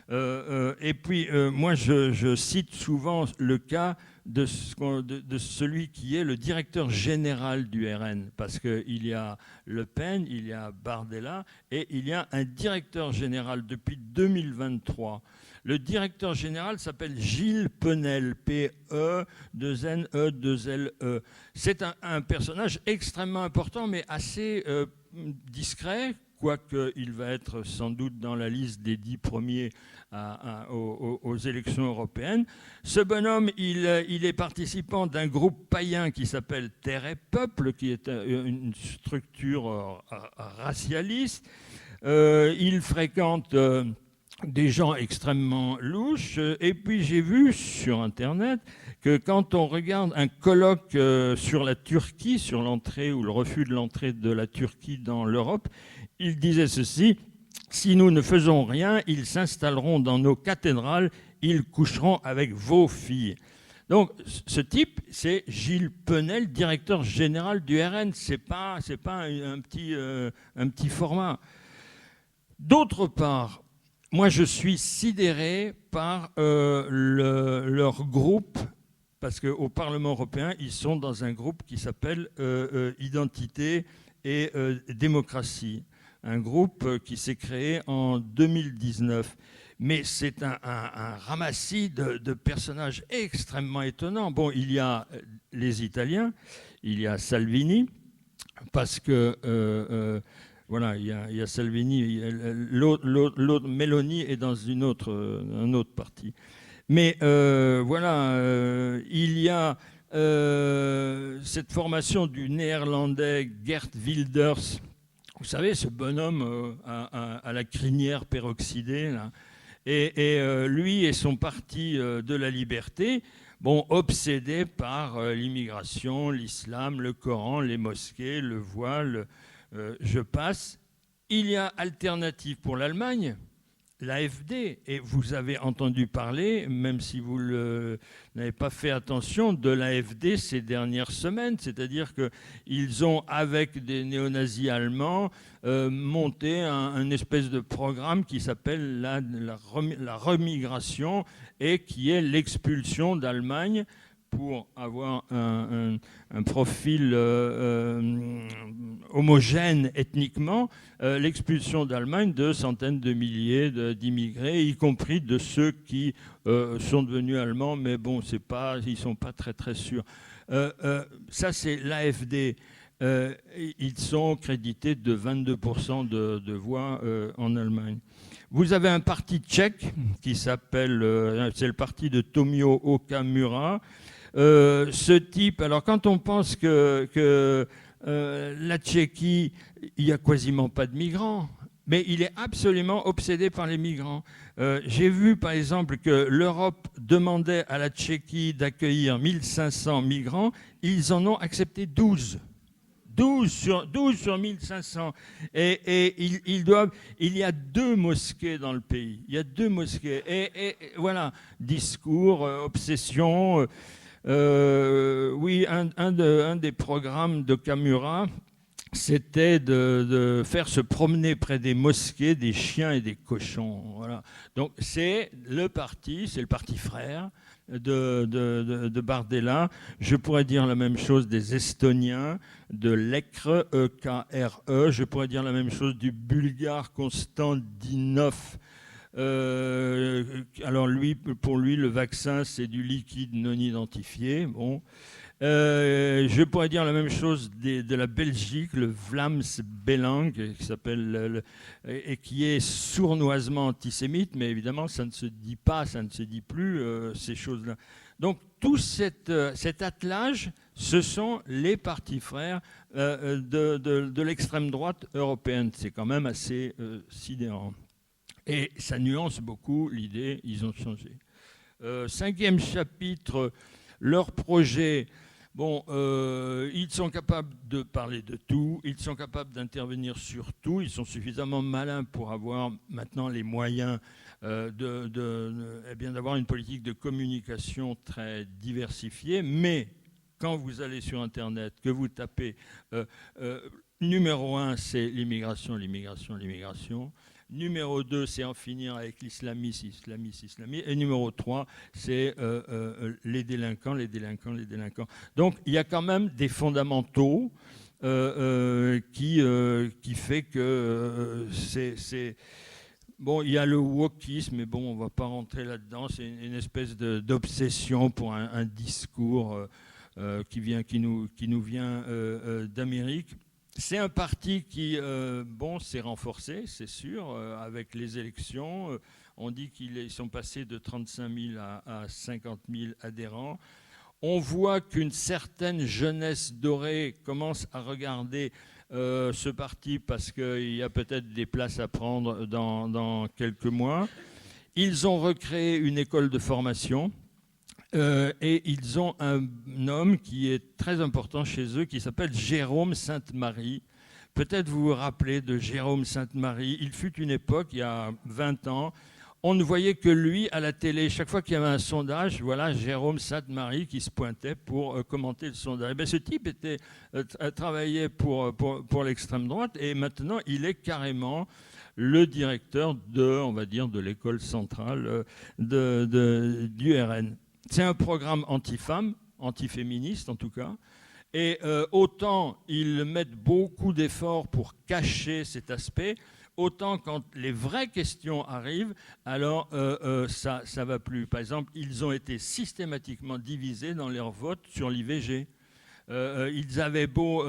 Et puis, moi, je cite souvent le cas de celui qui est le directeur général du RN, parce qu'il y a Le Pen, il y a Bardella, et il y a un directeur général depuis 2023. Le directeur général s'appelle Gilles Penel, P-E-2-N-E-2-L-E. C'est un personnage extrêmement important, mais assez discret, quoique il va être sans doute dans la liste des 10 premiers aux élections européennes. Ce bonhomme, il est participant d'un groupe païen qui s'appelle Terre et Peuple, qui est une structure racialiste. Il fréquente des gens extrêmement louches. Et puis j'ai vu sur Internet que quand on regarde un colloque sur la Turquie, sur l'entrée ou le refus de l'entrée de la Turquie dans l'Europe, il disait ceci: si nous ne faisons rien, ils s'installeront dans nos cathédrales, ils coucheront avec vos filles. Donc ce type, c'est Gilles Penel, directeur général du RN. C'est pas un petit format. D'autre part, moi je suis sidéré par leur groupe, parce qu'au Parlement européen, ils sont dans un groupe qui s'appelle Identité et démocratie. Un groupe qui s'est créé en 2019. Mais c'est un ramassis de personnages extrêmement étonnants. Bon, il y a les Italiens, il y a Salvini, parce que, voilà, il y a Salvini, l'autre Meloni est dans un autre parti. Mais voilà, il y a cette formation du néerlandais Geert Wilders. Vous savez, ce bonhomme à la crinière peroxydée, là, et lui et son parti de la liberté, bon, obsédés par l'immigration, l'islam, le Coran, les mosquées, le voile, je passe. Il y a alternative pour l'Allemagne, l'AfD, et vous avez entendu parler, même si vous n'avez pas fait attention, de l'AfD ces dernières semaines, c'est-à-dire qu'ils ont, avec des néo-nazis allemands, monté un espèce de programme qui s'appelle la remigration et qui est l'expulsion d'Allemagne pour avoir un profil homogène ethniquement, l'expulsion d'Allemagne de centaines de milliers d'immigrés, y compris de ceux qui sont devenus allemands, mais bon, ils ne sont pas très très sûrs. Ça, c'est l'AfD. Ils sont crédités de 22% de voix en Allemagne. Vous avez un parti tchèque qui s'appelle, c'est le parti de Tomio Okamura. Ce type, alors quand on pense que la Tchéquie, il n'y a quasiment pas de migrants, mais il est absolument obsédé par les migrants. J'ai vu par exemple que l'Europe demandait à la Tchéquie d'accueillir 1500 migrants, ils en ont accepté 12. 12 sur 1500. Et il y a 2 mosquées dans le pays. Il y a 2 mosquées. Et voilà, discours, obsession. Oui, un des programmes de Kamura, c'était de faire se promener près des mosquées des chiens et des cochons. Voilà. Donc c'est le parti frère de Bardella. Je pourrais dire la même chose des Estoniens, de l'Ekre, E-K-R-E. Je pourrais dire la même chose du Bulgare Konstantinov. Alors pour lui, le vaccin, c'est du liquide non identifié. Bon. Je pourrais dire la même chose de la Belgique, le Vlaams Belang, qui s'appelle et qui est sournoisement antisémite, mais évidemment ça ne se dit pas, ça ne se dit plus ces choses-là. Donc tout cet attelage, ce sont les partis frères de l'extrême droite européenne. C'est quand même assez sidérant. Et ça nuance beaucoup l'idée, ils ont changé. 5e chapitre, leur projet. Bon, ils sont capables de parler de tout, ils sont capables d'intervenir sur tout, ils sont suffisamment malins pour avoir maintenant les moyens d'avoir une politique de communication très diversifiée, mais quand vous allez sur Internet, que vous tapez numéro 1, c'est l'immigration, l'immigration, l'immigration. Numéro 2, c'est en finir avec l'islamisme. Et numéro 3, c'est les délinquants, les délinquants, les délinquants. Donc, il y a quand même des fondamentaux qui fait que c'est... Bon, il y a le wokisme, mais bon, on ne va pas rentrer là-dedans. C'est une espèce d'obsession pour un discours qui nous vient d'Amérique. C'est un parti qui s'est renforcé, c'est sûr, avec les élections. On dit qu'ils sont passés de 35 000 à 50 000 adhérents. On voit qu'une certaine jeunesse dorée commence à regarder ce parti parce qu'il y a peut-être des places à prendre dans quelques mois. Ils ont recréé une école de formation. Et ils ont un homme qui est très important chez eux, qui s'appelle Jérôme Sainte-Marie. Peut-être vous vous rappelez de Jérôme Sainte-Marie. Il fut une époque, il y a 20 ans, on ne voyait que lui à la télé. Chaque fois qu'il y avait un sondage, voilà Jérôme Sainte-Marie qui se pointait pour commenter le sondage. Ben, ce type travaillait pour l'extrême droite et maintenant il est carrément le directeur de l'école centrale du RN. C'est un programme anti-femme, anti-féministe en tout cas. Et autant ils mettent beaucoup d'efforts pour cacher cet aspect, autant quand les vraies questions arrivent, alors ça ne va plus. Par exemple, ils ont été systématiquement divisés dans leur vote sur l'IVG. Ils avaient beau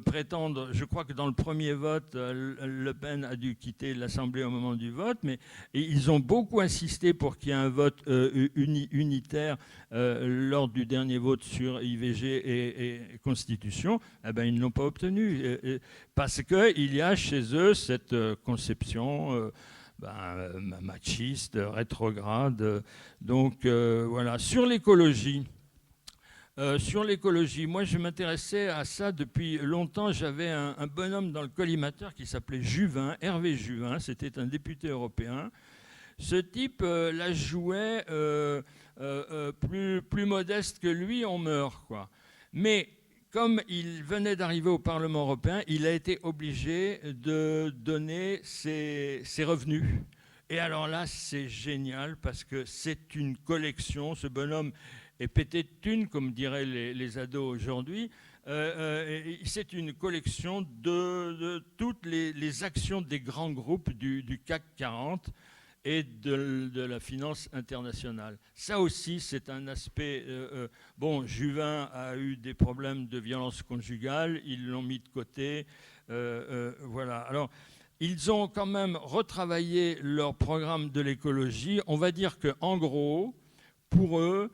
prétendre, je crois que dans le premier vote, Le Pen a dû quitter l'Assemblée au moment du vote, mais ils ont beaucoup insisté pour qu'il y ait un vote unitaire lors du dernier vote sur IVG et Constitution. Eh ben, ils ne l'ont pas obtenu, parce qu'il y a chez eux cette conception machiste, rétrograde. Donc voilà. Sur l'écologie, moi je m'intéressais à ça depuis longtemps. J'avais un bonhomme dans le collimateur qui s'appelait Juvin, Hervé Juvin, c'était un député européen. Ce type la jouait plus modeste que lui, on meurt, quoi. Mais comme il venait d'arriver au Parlement européen, il a été obligé de donner ses revenus. Et alors là, c'est génial parce que c'est une collection. Ce bonhomme est pété de thunes, comme diraient les ados aujourd'hui. C'est une collection de toutes les actions des grands groupes du CAC 40 et de la finance internationale. Ça aussi, c'est un aspect... Juvin a eu des problèmes de violence conjugale, ils l'ont mis de côté. Voilà. Alors, ils ont quand même retravaillé leur programme de l'écologie. On va dire qu'en gros, pour eux,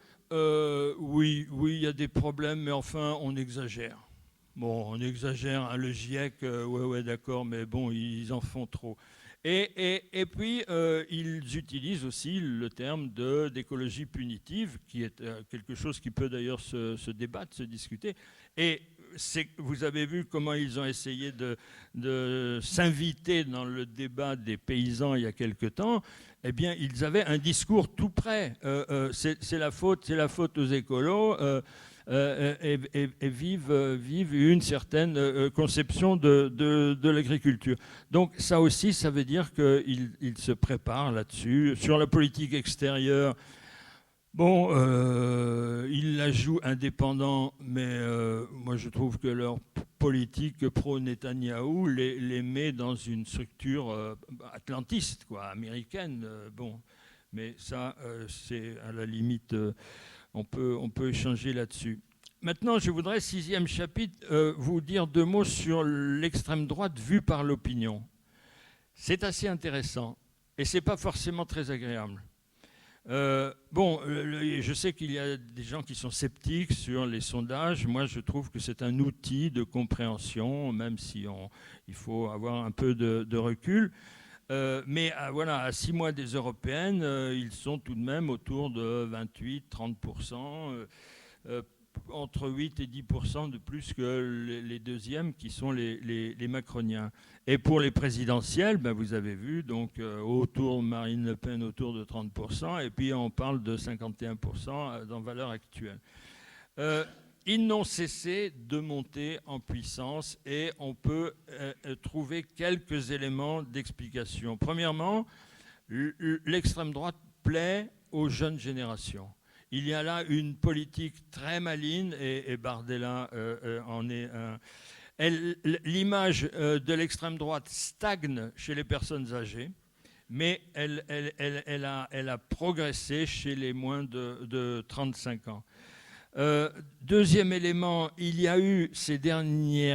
oui, il y a des problèmes, mais enfin, on exagère. Bon, on exagère, hein, le GIEC, ouais, d'accord, mais bon, ils en font trop. Et puis, ils utilisent aussi le terme d'écologie punitive, qui est quelque chose qui peut d'ailleurs se débattre, se discuter. Et vous avez vu comment ils ont essayé de s'inviter dans le débat des paysans il y a quelque temps. Eh bien, ils avaient un discours tout prêt. C'est la faute aux écolos et vivent une certaine conception de l'agriculture. Donc ça aussi, ça veut dire qu'ils se préparent là-dessus. Sur la politique extérieure, ils la jouent indépendant, mais moi je trouve que leur politique pro-Netanyahou les met dans une structure atlantiste, quoi, américaine. Mais ça, c'est à la limite, on peut échanger là-dessus. Maintenant, je voudrais, 6e chapitre, vous dire 2 mots sur l'extrême droite vue par l'opinion. C'est assez intéressant et c'est pas forcément très agréable. Je sais qu'il y a des gens qui sont sceptiques sur les sondages. Moi, je trouve que c'est un outil de compréhension, même si il faut avoir un peu de recul. Mais à 6 mois des européennes, ils sont tout de même autour de 28-30%. entre 8 et 10% de plus que les deuxièmes, qui sont les macroniens. Et pour les présidentielles, ben vous avez vu, donc autour de Marine Le Pen, autour de 30%, et puis on parle de 51% dans valeur actuelle. Ils n'ont cessé de monter en puissance et on peut trouver quelques éléments d'explication. Premièrement, l'extrême droite plaît aux jeunes générations. Il y a là une politique très maligne et Bardella en est un. L'image de l'extrême droite stagne chez les personnes âgées, mais elle a progressé chez les moins de 35 ans. Deuxième élément, il y a eu ces derniers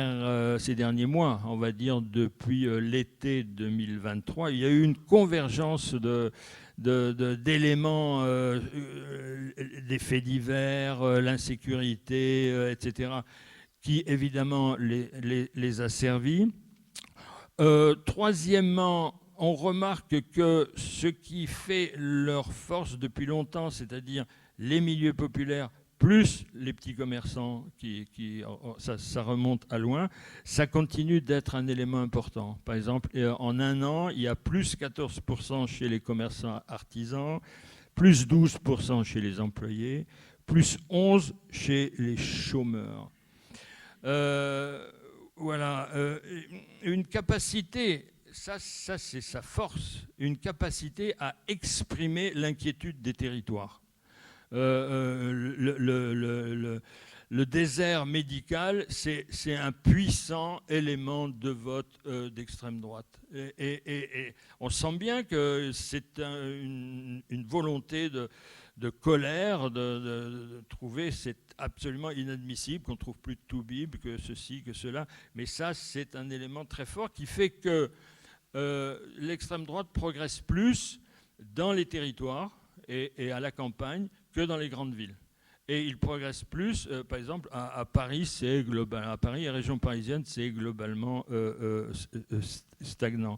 mois, on va dire depuis l'été 2023, il y a eu une convergence d'éléments, des faits divers, l'insécurité, etc., qui évidemment les a servis. Troisièmement, on remarque que ce qui fait leur force depuis longtemps, c'est-à-dire les milieux populaires, plus les petits commerçants, ça remonte à loin, ça continue d'être un élément important. Par exemple, en un an, il y a plus 14% chez les commerçants artisans, plus 12% chez les employés, plus 11% chez les chômeurs. Voilà, une capacité, ça c'est sa force, une capacité à exprimer l'inquiétude des territoires. Le désert médical, c'est un puissant élément de vote d'extrême droite. Et on sent bien que c'est une volonté de colère, de trouver, c'est absolument inadmissible qu'on ne trouve plus de Toubib, que ceci, que cela. Mais ça, c'est un élément très fort qui fait que l'extrême droite progresse plus dans les territoires et à la campagne que dans les grandes villes. Et il progresse plus, par exemple, à Paris, c'est global. À Paris et région parisienne, c'est globalement stagnant.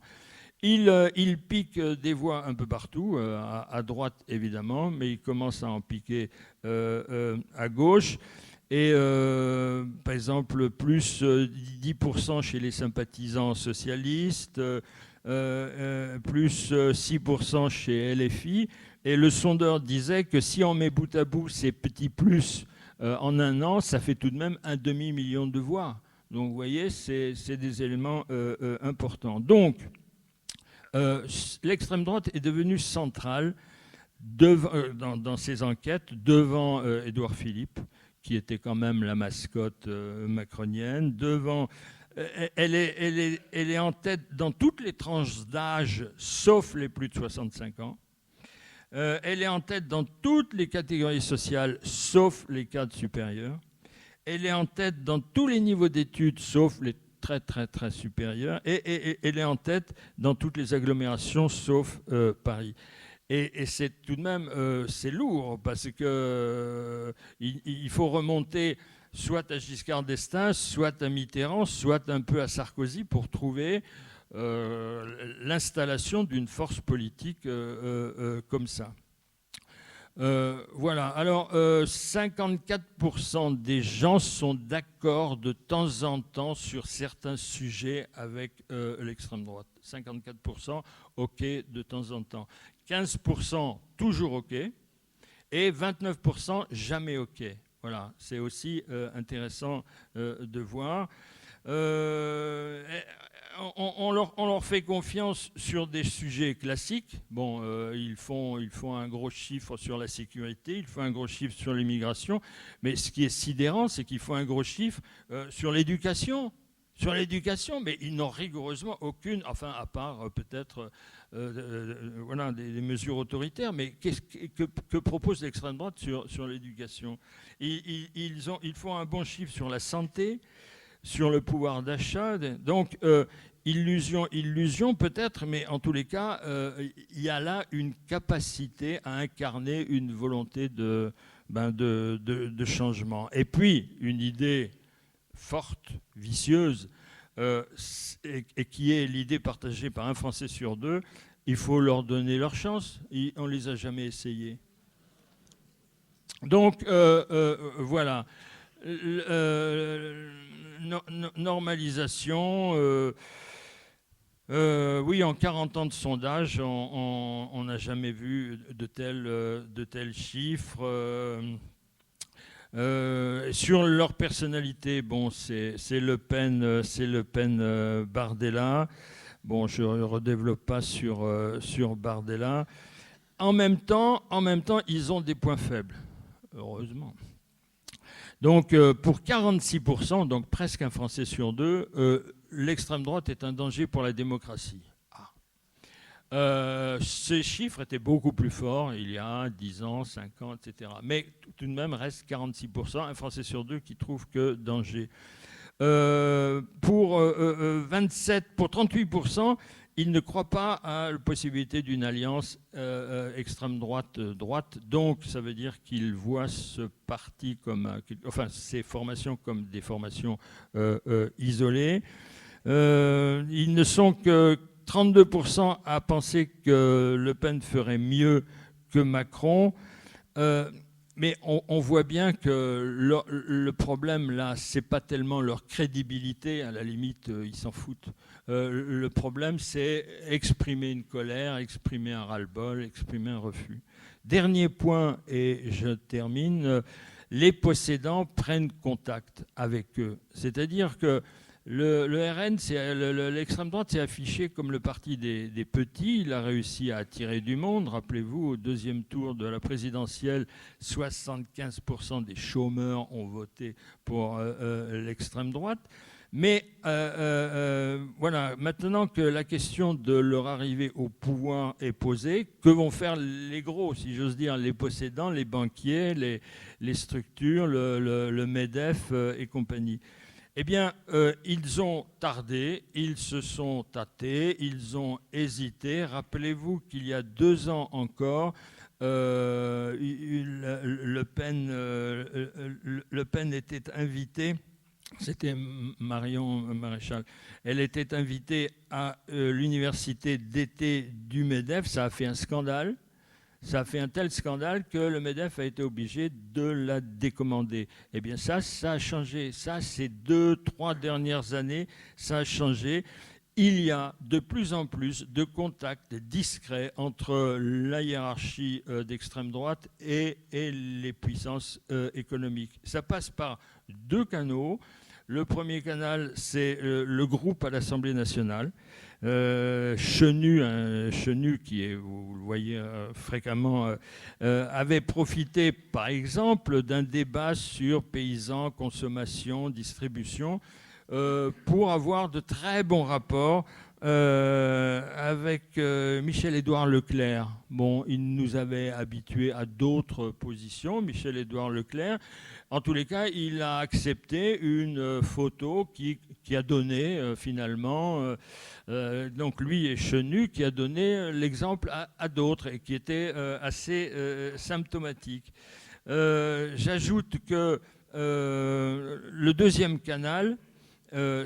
Il pique des voix un peu partout, à droite évidemment, mais il commence à en piquer à gauche. Et par exemple, plus 10% chez les sympathisants socialistes, plus 6% chez LFI. Et le sondeur disait que si on met bout à bout ces petits plus en un an, ça fait tout de même 500 000 de voix. Donc vous voyez, c'est des éléments importants. Donc, l'extrême droite est devenue centrale dans ces enquêtes devant Édouard Philippe, qui était quand même la mascotte macronienne, elle est en tête dans toutes les tranches d'âge, sauf les plus de 65 ans. Elle est en tête dans toutes les catégories sociales, sauf les cadres supérieurs. Elle est en tête dans tous les niveaux d'études, sauf les très, très, très supérieurs. Et elle est en tête dans toutes les agglomérations, sauf Paris. Et c'est tout de même, c'est lourd, parce que il faut remonter soit à Giscard d'Estaing, soit à Mitterrand, soit un peu à Sarkozy pour trouver l'installation d'une force politique comme ça. Voilà. Alors, 54% des gens sont d'accord de temps en temps sur certains sujets avec l'extrême droite. 54%, OK de temps en temps. 15% toujours OK. Et 29% jamais OK. Voilà. C'est aussi intéressant de voir. On leur fait confiance sur des sujets classiques. Bon, ils font un gros chiffre sur la sécurité, ils font un gros chiffre sur l'immigration, mais ce qui est sidérant, c'est qu'ils font un gros chiffre sur l'éducation. Sur l'éducation, mais ils n'ont rigoureusement aucune, enfin à part peut-être voilà, des mesures autoritaires, mais que propose l'extrême droite sur l'éducation? Ils font un bon chiffre sur la santé, sur le pouvoir d'achat. Donc, illusion peut-être, mais en tous les cas, il y a là une capacité à incarner une volonté de changement. Et puis, une idée forte, vicieuse, et qui est l'idée partagée par un Français sur deux, il faut leur donner leur chance. On ne les a jamais essayés. Donc, voilà. normalisation. Oui, en 40 ans de sondage, on n'a jamais vu de tels chiffres. Sur leur personnalité, bon, c'est Le Pen, Bardella. Bon, je ne redéveloppe pas sur Bardella. En même temps, ils ont des points faibles, heureusement. Donc, pour 46%, donc presque un Français sur deux, l'extrême droite est un danger pour la démocratie. Ces chiffres étaient beaucoup plus forts il y a 10 ans, 5 ans, etc. Mais tout de même, reste 46%, un Français sur deux qui trouve que danger. Pour 38%, ils ne croient pas à la possibilité d'une alliance extrême droite. Donc, ça veut dire qu'ils voient ce parti ces formations comme des formations isolées. Ils ne sont que 32% à penser que Le Pen ferait mieux que Macron. Mais on voit bien que le problème, là, ce n'est pas tellement leur crédibilité. À la limite, ils s'en foutent. Le problème, c'est exprimer une colère, exprimer un ras-le-bol, exprimer un refus. Dernier point, et je termine, les possédants prennent contact avec eux. C'est-à-dire que le RN, l'extrême droite s'est affiché comme le parti des petits. Il a réussi à attirer du monde. Rappelez-vous, au deuxième tour de la présidentielle, 75% des chômeurs ont voté pour l'extrême droite. Mais voilà, maintenant que la question de leur arrivée au pouvoir est posée, que vont faire les gros, si j'ose dire, les possédants, les banquiers, les structures, le MEDEF et compagnie? Eh bien, ils ont tardé, ils se sont tâtés, ils ont hésité. Rappelez-vous qu'il y a 2 ans encore, Le Pen était invité, c'était Marion Maréchal, elle était invitée à l'université d'été du MEDEF, ça a fait un scandale. Ça a fait un tel scandale que le MEDEF a été obligé de la décommander. Eh bien ça a changé. Ça, ces 2-3 dernières années, ça a changé. Il y a de plus en plus de contacts discrets entre la hiérarchie d'extrême droite et les puissances économiques. Ça passe par 2 canaux. Le premier canal, c'est le groupe à l'Assemblée nationale. Chenu, qui est, vous le voyez fréquemment, avait profité, par exemple, d'un débat sur paysans, consommation, distribution, pour avoir de très bons rapports avec Michel-Édouard Leclerc. Bon, il nous avait habitués à d'autres positions, Michel-Édouard Leclerc. En tous les cas, il a accepté une photo qui a donné finalement, donc lui et Chenu, qui a donné l'exemple à d'autres et qui était assez symptomatique. J'ajoute que le deuxième canal,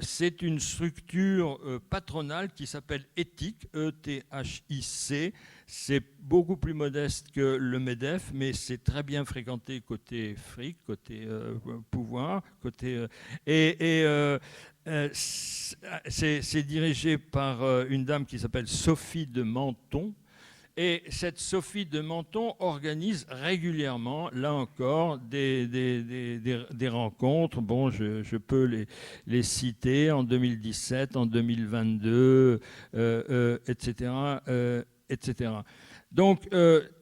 c'est une structure patronale qui s'appelle ETHIC, E-T-H-I-C. C'est beaucoup plus modeste que le MEDEF, mais c'est très bien fréquenté côté fric, côté pouvoir, c'est dirigé par une dame qui s'appelle Sophie de Menton. Et cette Sophie de Menton organise régulièrement, là encore, des rencontres. Bon, je peux les citer en 2017, en 2022, etc., etc. Donc,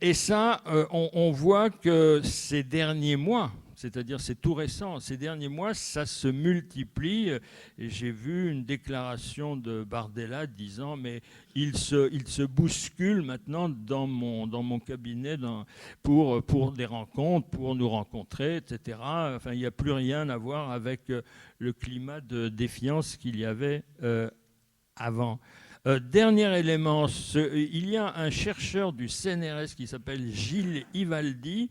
et ça, on voit que ces derniers mois, c'est-à-dire c'est tout récent, ces derniers mois, ça se multiplie. Et j'ai vu une déclaration de Bardella disant, mais il se bouscule maintenant dans mon cabinet pour des rencontres, pour nous rencontrer, etc. Enfin, il n'y a plus rien à voir avec le climat de défiance qu'il y avait avant. Dernier élément, il y a un chercheur du CNRS qui s'appelle Gilles Ivaldi,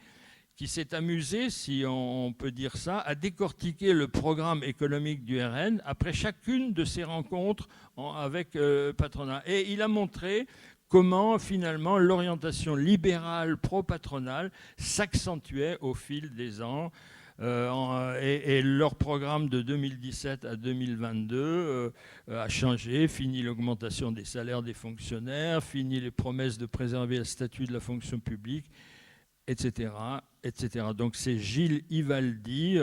qui s'est amusé, si on peut dire ça, à décortiquer le programme économique du RN après chacune de ces rencontres avec le patronat. Et il a montré comment, finalement, l'orientation libérale pro-patronale s'accentuait au fil des ans. Et leur programme de 2017 à 2022 a changé. Fini l'augmentation des salaires des fonctionnaires, fini les promesses de préserver le statut de la fonction publique, etc. etc. Donc c'est Gilles Ivaldi.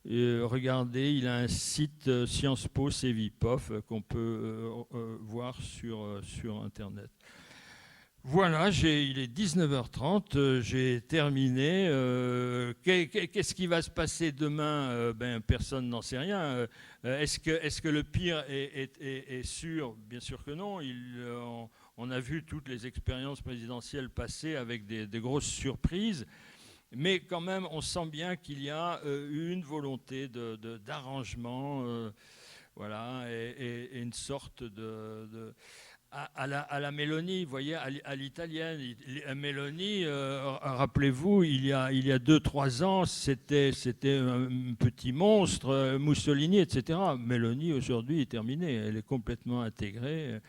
Regardez, il a un site Sciences Po Cevipof qu'on peut voir sur Internet. Voilà, il est 19h30, j'ai terminé. Qu'est-ce qui va se passer demain? Personne n'en sait rien. Est-ce que le pire est sûr? Bien sûr que non. On a vu toutes les expériences présidentielles passer avec des grosses surprises. Mais quand même, on sent bien qu'il y a une volonté d'arrangement, voilà, et une sorte à la Meloni, vous voyez, à l'italienne. Meloni, rappelez-vous, il y a 2-3 ans, c'était un petit monstre, Mussolini, etc. Meloni, aujourd'hui, est terminée. Elle est complètement intégrée.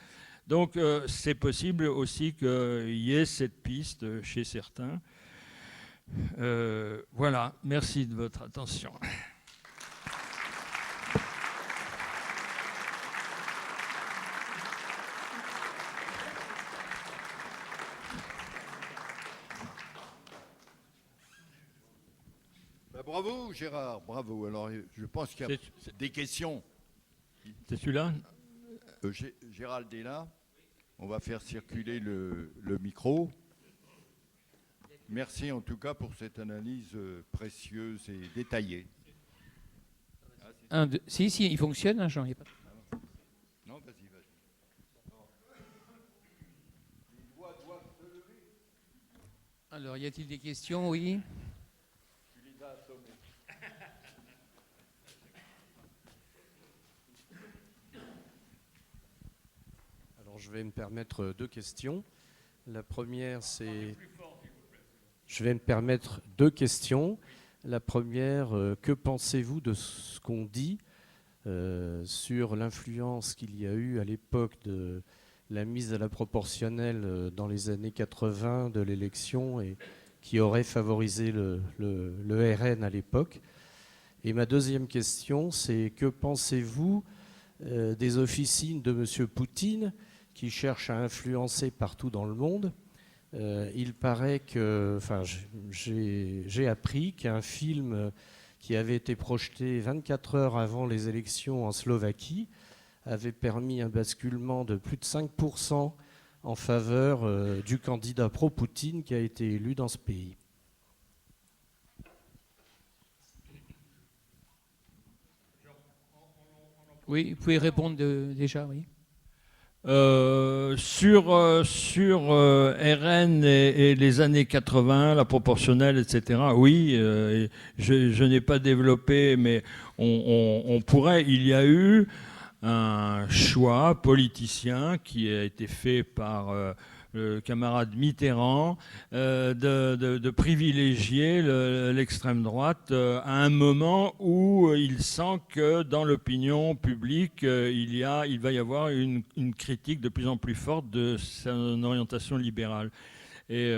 Donc, c'est possible aussi qu'il y ait cette piste chez certains. Voilà, merci de votre attention. Bravo Gérard, bravo. Alors je pense qu'il y a des questions. C'est celui-là? Gérald est là. On va faire circuler le micro. Merci en tout cas pour cette analyse précieuse et détaillée. Si, il fonctionne, hein, Jean. Non, vas-y. Alors, y a-t-il des questions? Oui. Tu les as assommés. Alors, je vais me permettre 2 questions. La première, c'est... Je vais me permettre 2 questions. La première, que pensez-vous de ce qu'on dit sur l'influence qu'il y a eu à l'époque de la mise à la proportionnelle dans les années 80 de l'élection et qui aurait favorisé le RN à l'époque? Et ma deuxième question, c'est que pensez-vous des officines de M. Poutine qui cherchent à influencer partout dans le monde? Il paraît que, j'ai appris qu'un film qui avait été projeté 24 heures avant les élections en Slovaquie avait permis un basculement de plus de 5% en faveur du candidat pro-Poutine qui a été élu dans ce pays. Oui, vous pouvez répondre déjà, oui. Sur RN et les années 80, la proportionnelle, etc., oui, je n'ai pas développé, mais on pourrait. Il y a eu un choix politicien qui a été fait par le camarade Mitterrand de privilégier l'extrême droite à un moment où il sent que dans l'opinion publique, il va y avoir une critique de plus en plus forte de son orientation libérale. Et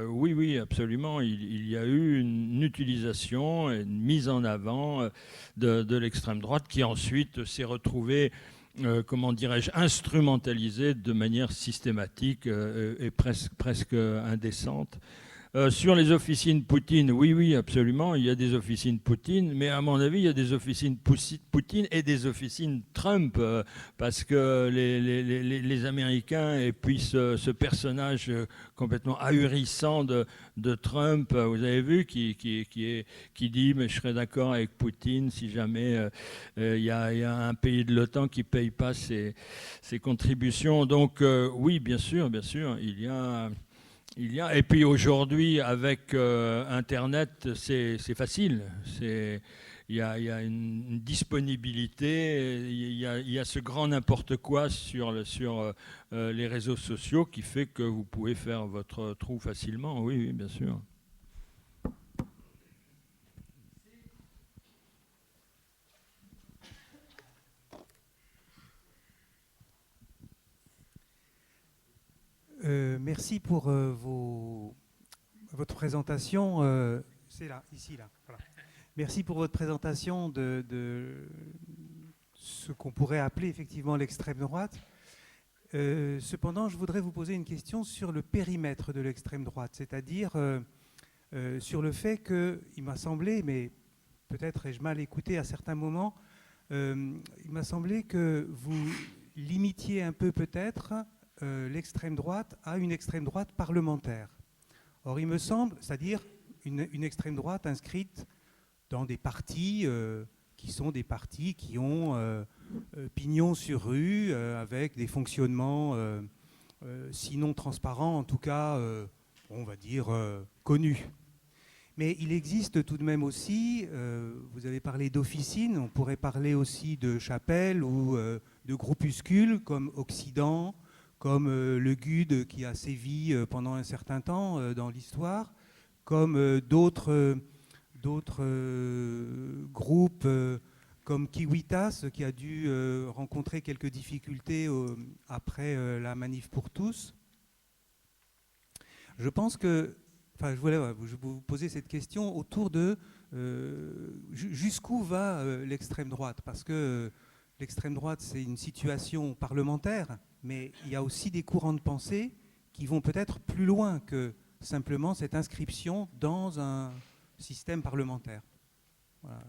oui, absolument, il y a eu une utilisation, une mise en avant de l'extrême droite qui ensuite s'est retrouvée comment dirais-je, instrumentalisé de manière systématique et presque indécente. Sur les officines Poutine, oui, absolument, il y a des officines Poutine, mais à mon avis, il y a des officines Poutine et des officines Trump, parce que les Américains, et puis ce personnage complètement ahurissant de Trump, vous avez vu, qui dit « mais je serais d'accord avec Poutine si jamais il y a un pays de l'OTAN qui ne paye pas ses contributions ». Donc oui, bien sûr, il y a... Et puis aujourd'hui, avec Internet, c'est facile. Il y a une disponibilité, il y a ce grand n'importe quoi sur les réseaux sociaux qui fait que vous pouvez faire votre trou facilement. Oui, bien sûr. Merci pour votre présentation. C'est là, ici, là. Voilà. Merci pour votre présentation de ce qu'on pourrait appeler effectivement l'extrême droite. Cependant, je voudrais vous poser une question sur le périmètre de l'extrême droite, c'est-à-dire sur le fait qu'il m'a semblé, mais peut-être ai-je mal écouté à certains moments, il m'a semblé que vous limitiez un peu peut-être l'extrême droite à une extrême droite parlementaire. Or, il me semble, c'est-à-dire une extrême droite inscrite dans des partis qui sont des partis qui ont pignon sur rue, avec des fonctionnements sinon transparents, en tout cas, on va dire, connus. Mais il existe tout de même aussi, vous avez parlé d'officines, on pourrait parler aussi de chapelles ou de groupuscules comme Occident, comme le GUD qui a sévi pendant un certain temps dans l'histoire, comme d'autres groupes comme Kiwitas qui a dû rencontrer quelques difficultés après la manif pour tous. Je pense que, enfin, je voulais vous poser cette question autour de jusqu'où va l'extrême droite, parce que l'extrême droite, c'est une situation parlementaire, mais il y a aussi des courants de pensée qui vont peut-être plus loin que simplement cette inscription dans un système parlementaire. Voilà.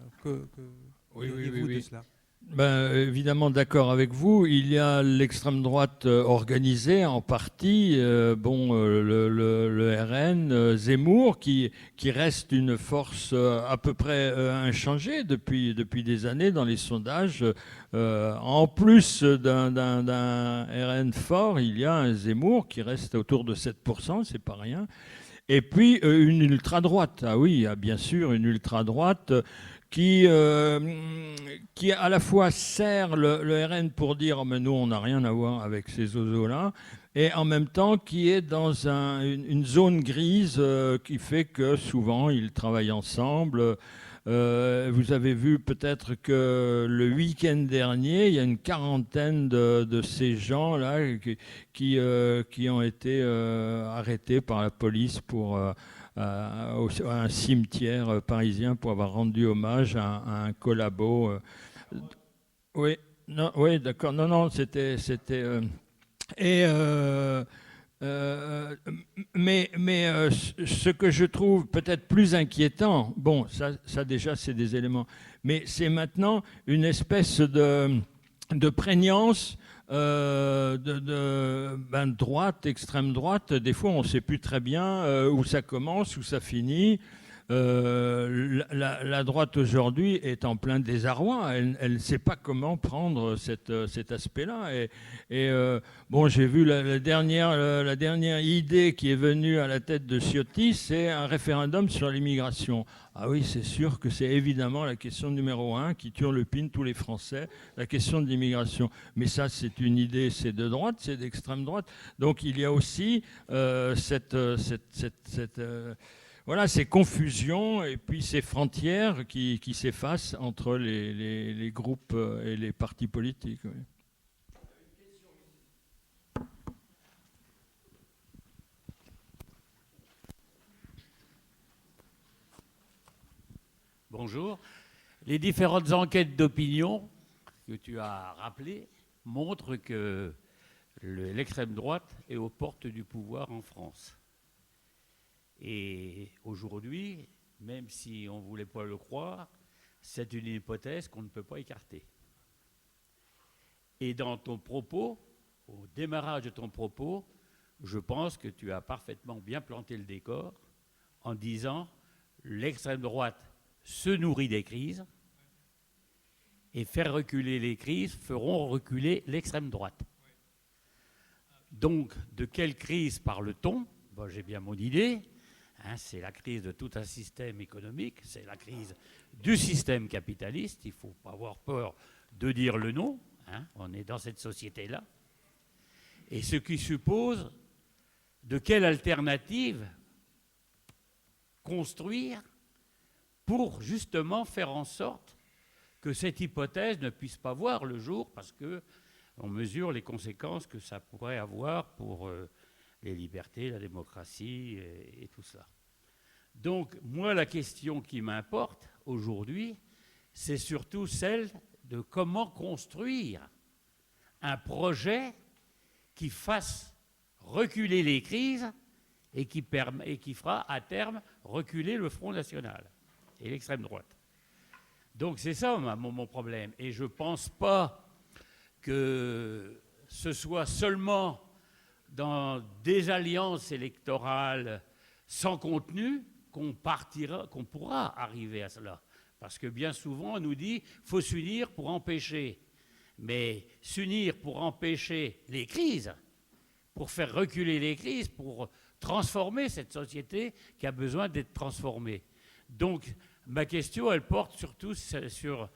Oui, diriez-vous de cela ? Ben, évidemment d'accord avec vous. Il y a l'extrême droite organisée en partie, le RN, Zemmour, qui reste une force à peu près inchangée depuis des années dans les sondages. En plus d'un RN fort, il y a un Zemmour qui reste autour de 7%, c'est pas rien. Et puis une ultra-droite. Ah oui, bien sûr, une ultra-droite qui à la fois sert le RN pour dire oh, mais nous on n'a rien à voir avec ces oiseaux-là, et en même temps qui est dans une zone grise qui fait que souvent ils travaillent ensemble. Vous avez vu peut-être que le week-end dernier, il y a une quarantaine de ces gens-là qui ont été arrêtés par la police pour... à un cimetière parisien pour avoir rendu hommage à un collabo. Oui, non, oui, d'accord. Non, c'était. Mais ce que je trouve peut-être plus inquiétant, bon, ça déjà c'est des éléments, mais c'est maintenant une espèce de prégnance. Droite, extrême droite, des fois on ne sait plus très bien où ça commence, où ça finit. La droite aujourd'hui est en plein désarroi, elle ne sait pas comment prendre cet aspect-là. Bon, j'ai vu la dernière idée qui est venue à la tête de Ciotti, c'est un référendum sur l'immigration. Ah oui, c'est sûr que c'est évidemment la question numéro 1 qui turlupine tous les Français, la question de l'immigration. Mais ça, c'est une idée, c'est de droite, c'est d'extrême droite. Donc il y a aussi voilà, ces confusions et puis ces frontières qui s'effacent entre les groupes et les partis politiques. Oui. Bonjour. Les différentes enquêtes d'opinion que tu as rappelées montrent que l'extrême droite est aux portes du pouvoir en France. Et aujourd'hui, même si on ne voulait pas le croire, c'est une hypothèse qu'on ne peut pas écarter. Et dans ton propos, au démarrage de ton propos, je pense que tu as parfaitement bien planté le décor en disant l'extrême droite se nourrit des crises et faire reculer les crises feront reculer l'extrême droite. Donc, de quelle crise parle-t-on ? Bon, j'ai bien mon idée. C'est la crise de tout un système économique, c'est la crise du système capitaliste. Il ne faut pas avoir peur de dire le nom. On est dans cette société-là. Et ce qui suppose de quelle alternative construire pour justement faire en sorte que cette hypothèse ne puisse pas voir le jour, parce qu'on mesure les conséquences que ça pourrait avoir pour les libertés, la démocratie et tout cela. Donc, moi, la question qui m'importe aujourd'hui, c'est surtout celle de comment construire un projet qui fasse reculer les crises et qui fera à terme reculer le Front National et l'extrême droite. Donc c'est ça mon problème. Et je ne pense pas que ce soit seulement dans des alliances électorales sans contenu qu'on pourra arriver à cela. Parce que bien souvent, on nous dit qu'il faut s'unir pour empêcher. Mais s'unir pour empêcher les crises, pour faire reculer les crises, pour transformer cette société qui a besoin d'être transformée. Donc, ma question, elle porte surtout sur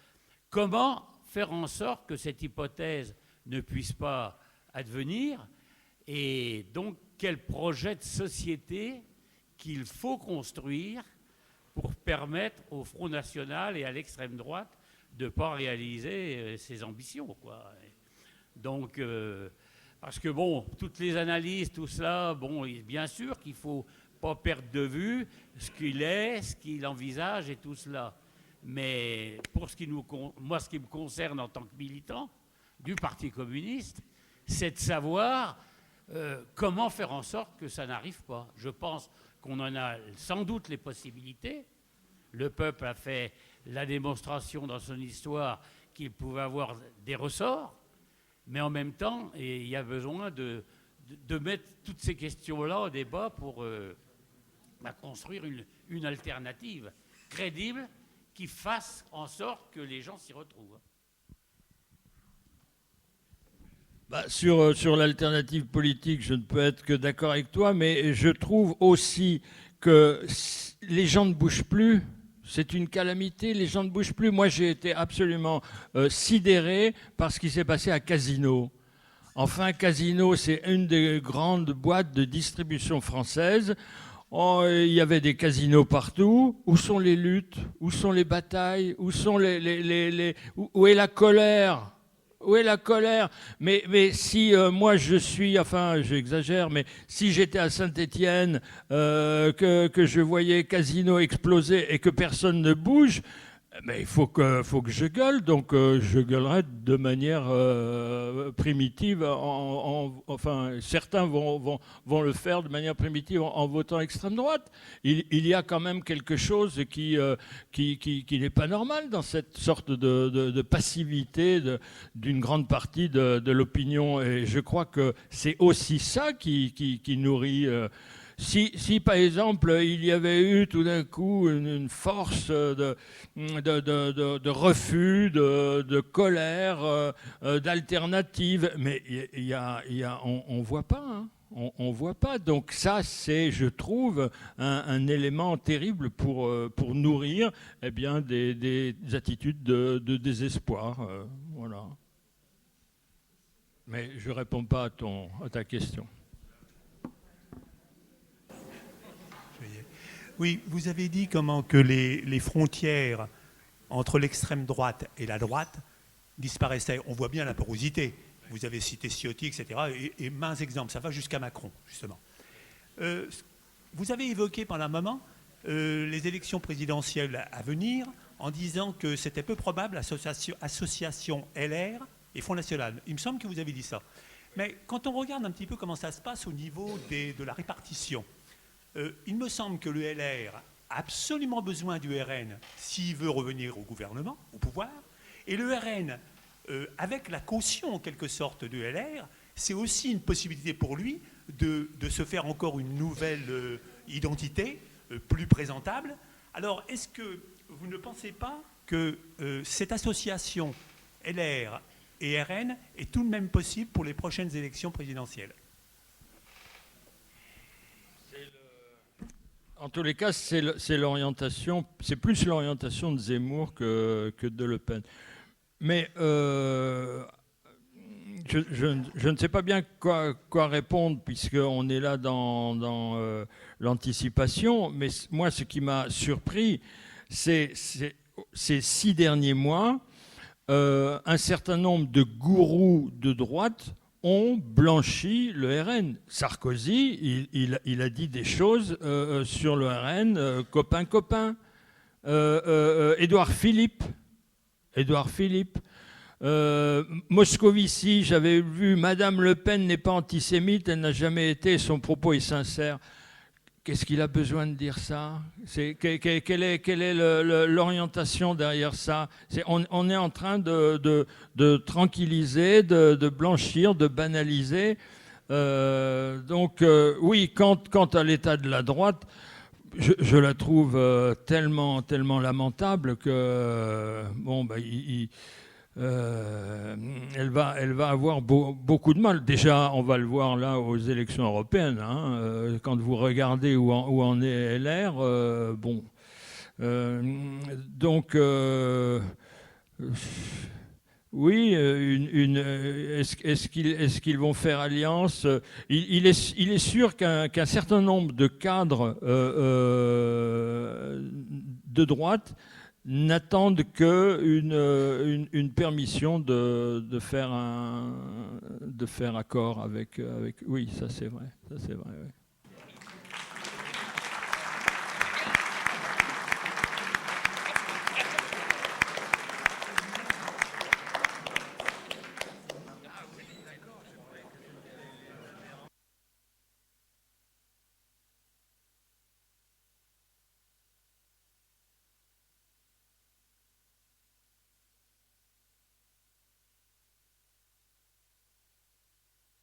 comment faire en sorte que cette hypothèse ne puisse pas advenir et donc quel projet de société qu'il faut construire pour permettre au Front National et à l'extrême droite de ne pas réaliser ses ambitions, quoi. Donc, parce que, bon, toutes les analyses, tout cela, bon, bien sûr qu'il ne faut pas perdre de vue ce qu'il est, ce qu'il envisage et tout cela. Mais pour moi, ce qui me concerne en tant que militant du Parti communiste, c'est de savoir comment faire en sorte que ça n'arrive pas. Je pense qu'on en a sans doute les possibilités. Le peuple a fait la démonstration dans son histoire qu'il pouvait avoir des ressorts, mais en même temps, il y a besoin de mettre toutes ces questions-là au débat pour construire une alternative crédible qui fasse en sorte que les gens s'y retrouvent. Sur l'alternative politique, je ne peux être que d'accord avec toi, mais je trouve aussi que les gens ne bougent plus. C'est une calamité, les gens ne bougent plus. Moi, j'ai été absolument sidéré par ce qui s'est passé à Casino. Enfin, Casino, c'est une des grandes boîtes de distribution française. Oh, il y avait des casinos partout. Où sont les luttes? Où sont les batailles? Où sont où est la colère? Où est la colère? Mais si moi je suis, enfin j'exagère, mais si j'étais à Saint-Étienne, que je voyais Casino exploser et que personne ne bouge, mais il faut que je gueule. Donc je gueulerai de manière primitive. Enfin, certains vont le faire de manière primitive en votant extrême droite. Il y a quand même quelque chose qui n'est pas normal dans cette sorte de passivité d'une grande partie de l'opinion. Et je crois que c'est aussi ça qui nourrit. Si, par exemple, il y avait eu tout d'un coup une force de refus, de colère, d'alternative, mais on voit pas, hein. On voit pas. Donc ça, c'est, je trouve, un élément terrible pour nourrir des attitudes de désespoir. Voilà. Mais je ne réponds pas à ta question. Oui, vous avez dit comment que les frontières entre l'extrême droite et la droite disparaissaient. On voit bien la porosité. Vous avez cité Ciotti, etc. Et maints exemples. Ça va jusqu'à Macron, justement. Vous avez évoqué pendant un moment les élections présidentielles à venir en disant que c'était peu probable association LR et Front National. Il me semble que vous avez dit ça. Mais quand on regarde un petit peu comment ça se passe au niveau de la répartition, il me semble que le LR a absolument besoin du RN s'il veut revenir au gouvernement, au pouvoir. Et le RN, avec la caution en quelque sorte de LR, c'est aussi une possibilité pour lui de se faire encore une nouvelle identité plus présentable. Alors, est-ce que vous ne pensez pas que cette association LR et RN est tout de même possible pour les prochaines élections présidentielles ? En tous les cas, c'est l'orientation, c'est plus l'orientation de Zemmour que de Le Pen. Mais je ne sais pas bien quoi répondre, puisqu'on est là dans l'anticipation. Mais moi, ce qui m'a surpris, c'est ces 6 derniers mois, un certain nombre de gourous de droite ont blanchi le RN. Sarkozy, il a dit des choses sur le RN, copain. Édouard Philippe. Moscovici, j'avais vu Madame Le Pen n'est pas antisémite, elle n'a jamais été, son propos est sincère. Qu'est-ce qu'il a besoin de dire ça? Quelle est l'orientation derrière ça? On est en train de tranquilliser, de blanchir, de banaliser. Oui, quant à l'état de la droite, je la trouve tellement lamentable que elle va avoir beaucoup de mal. Déjà, on va le voir là aux élections européennes. Quand vous regardez où en est LR, oui, est-ce qu'ils vont faire alliance? Il est sûr qu'un certain nombre de cadres de droite n'attendent qu'une permission de faire accord avec. Oui, ça c'est vrai. Oui.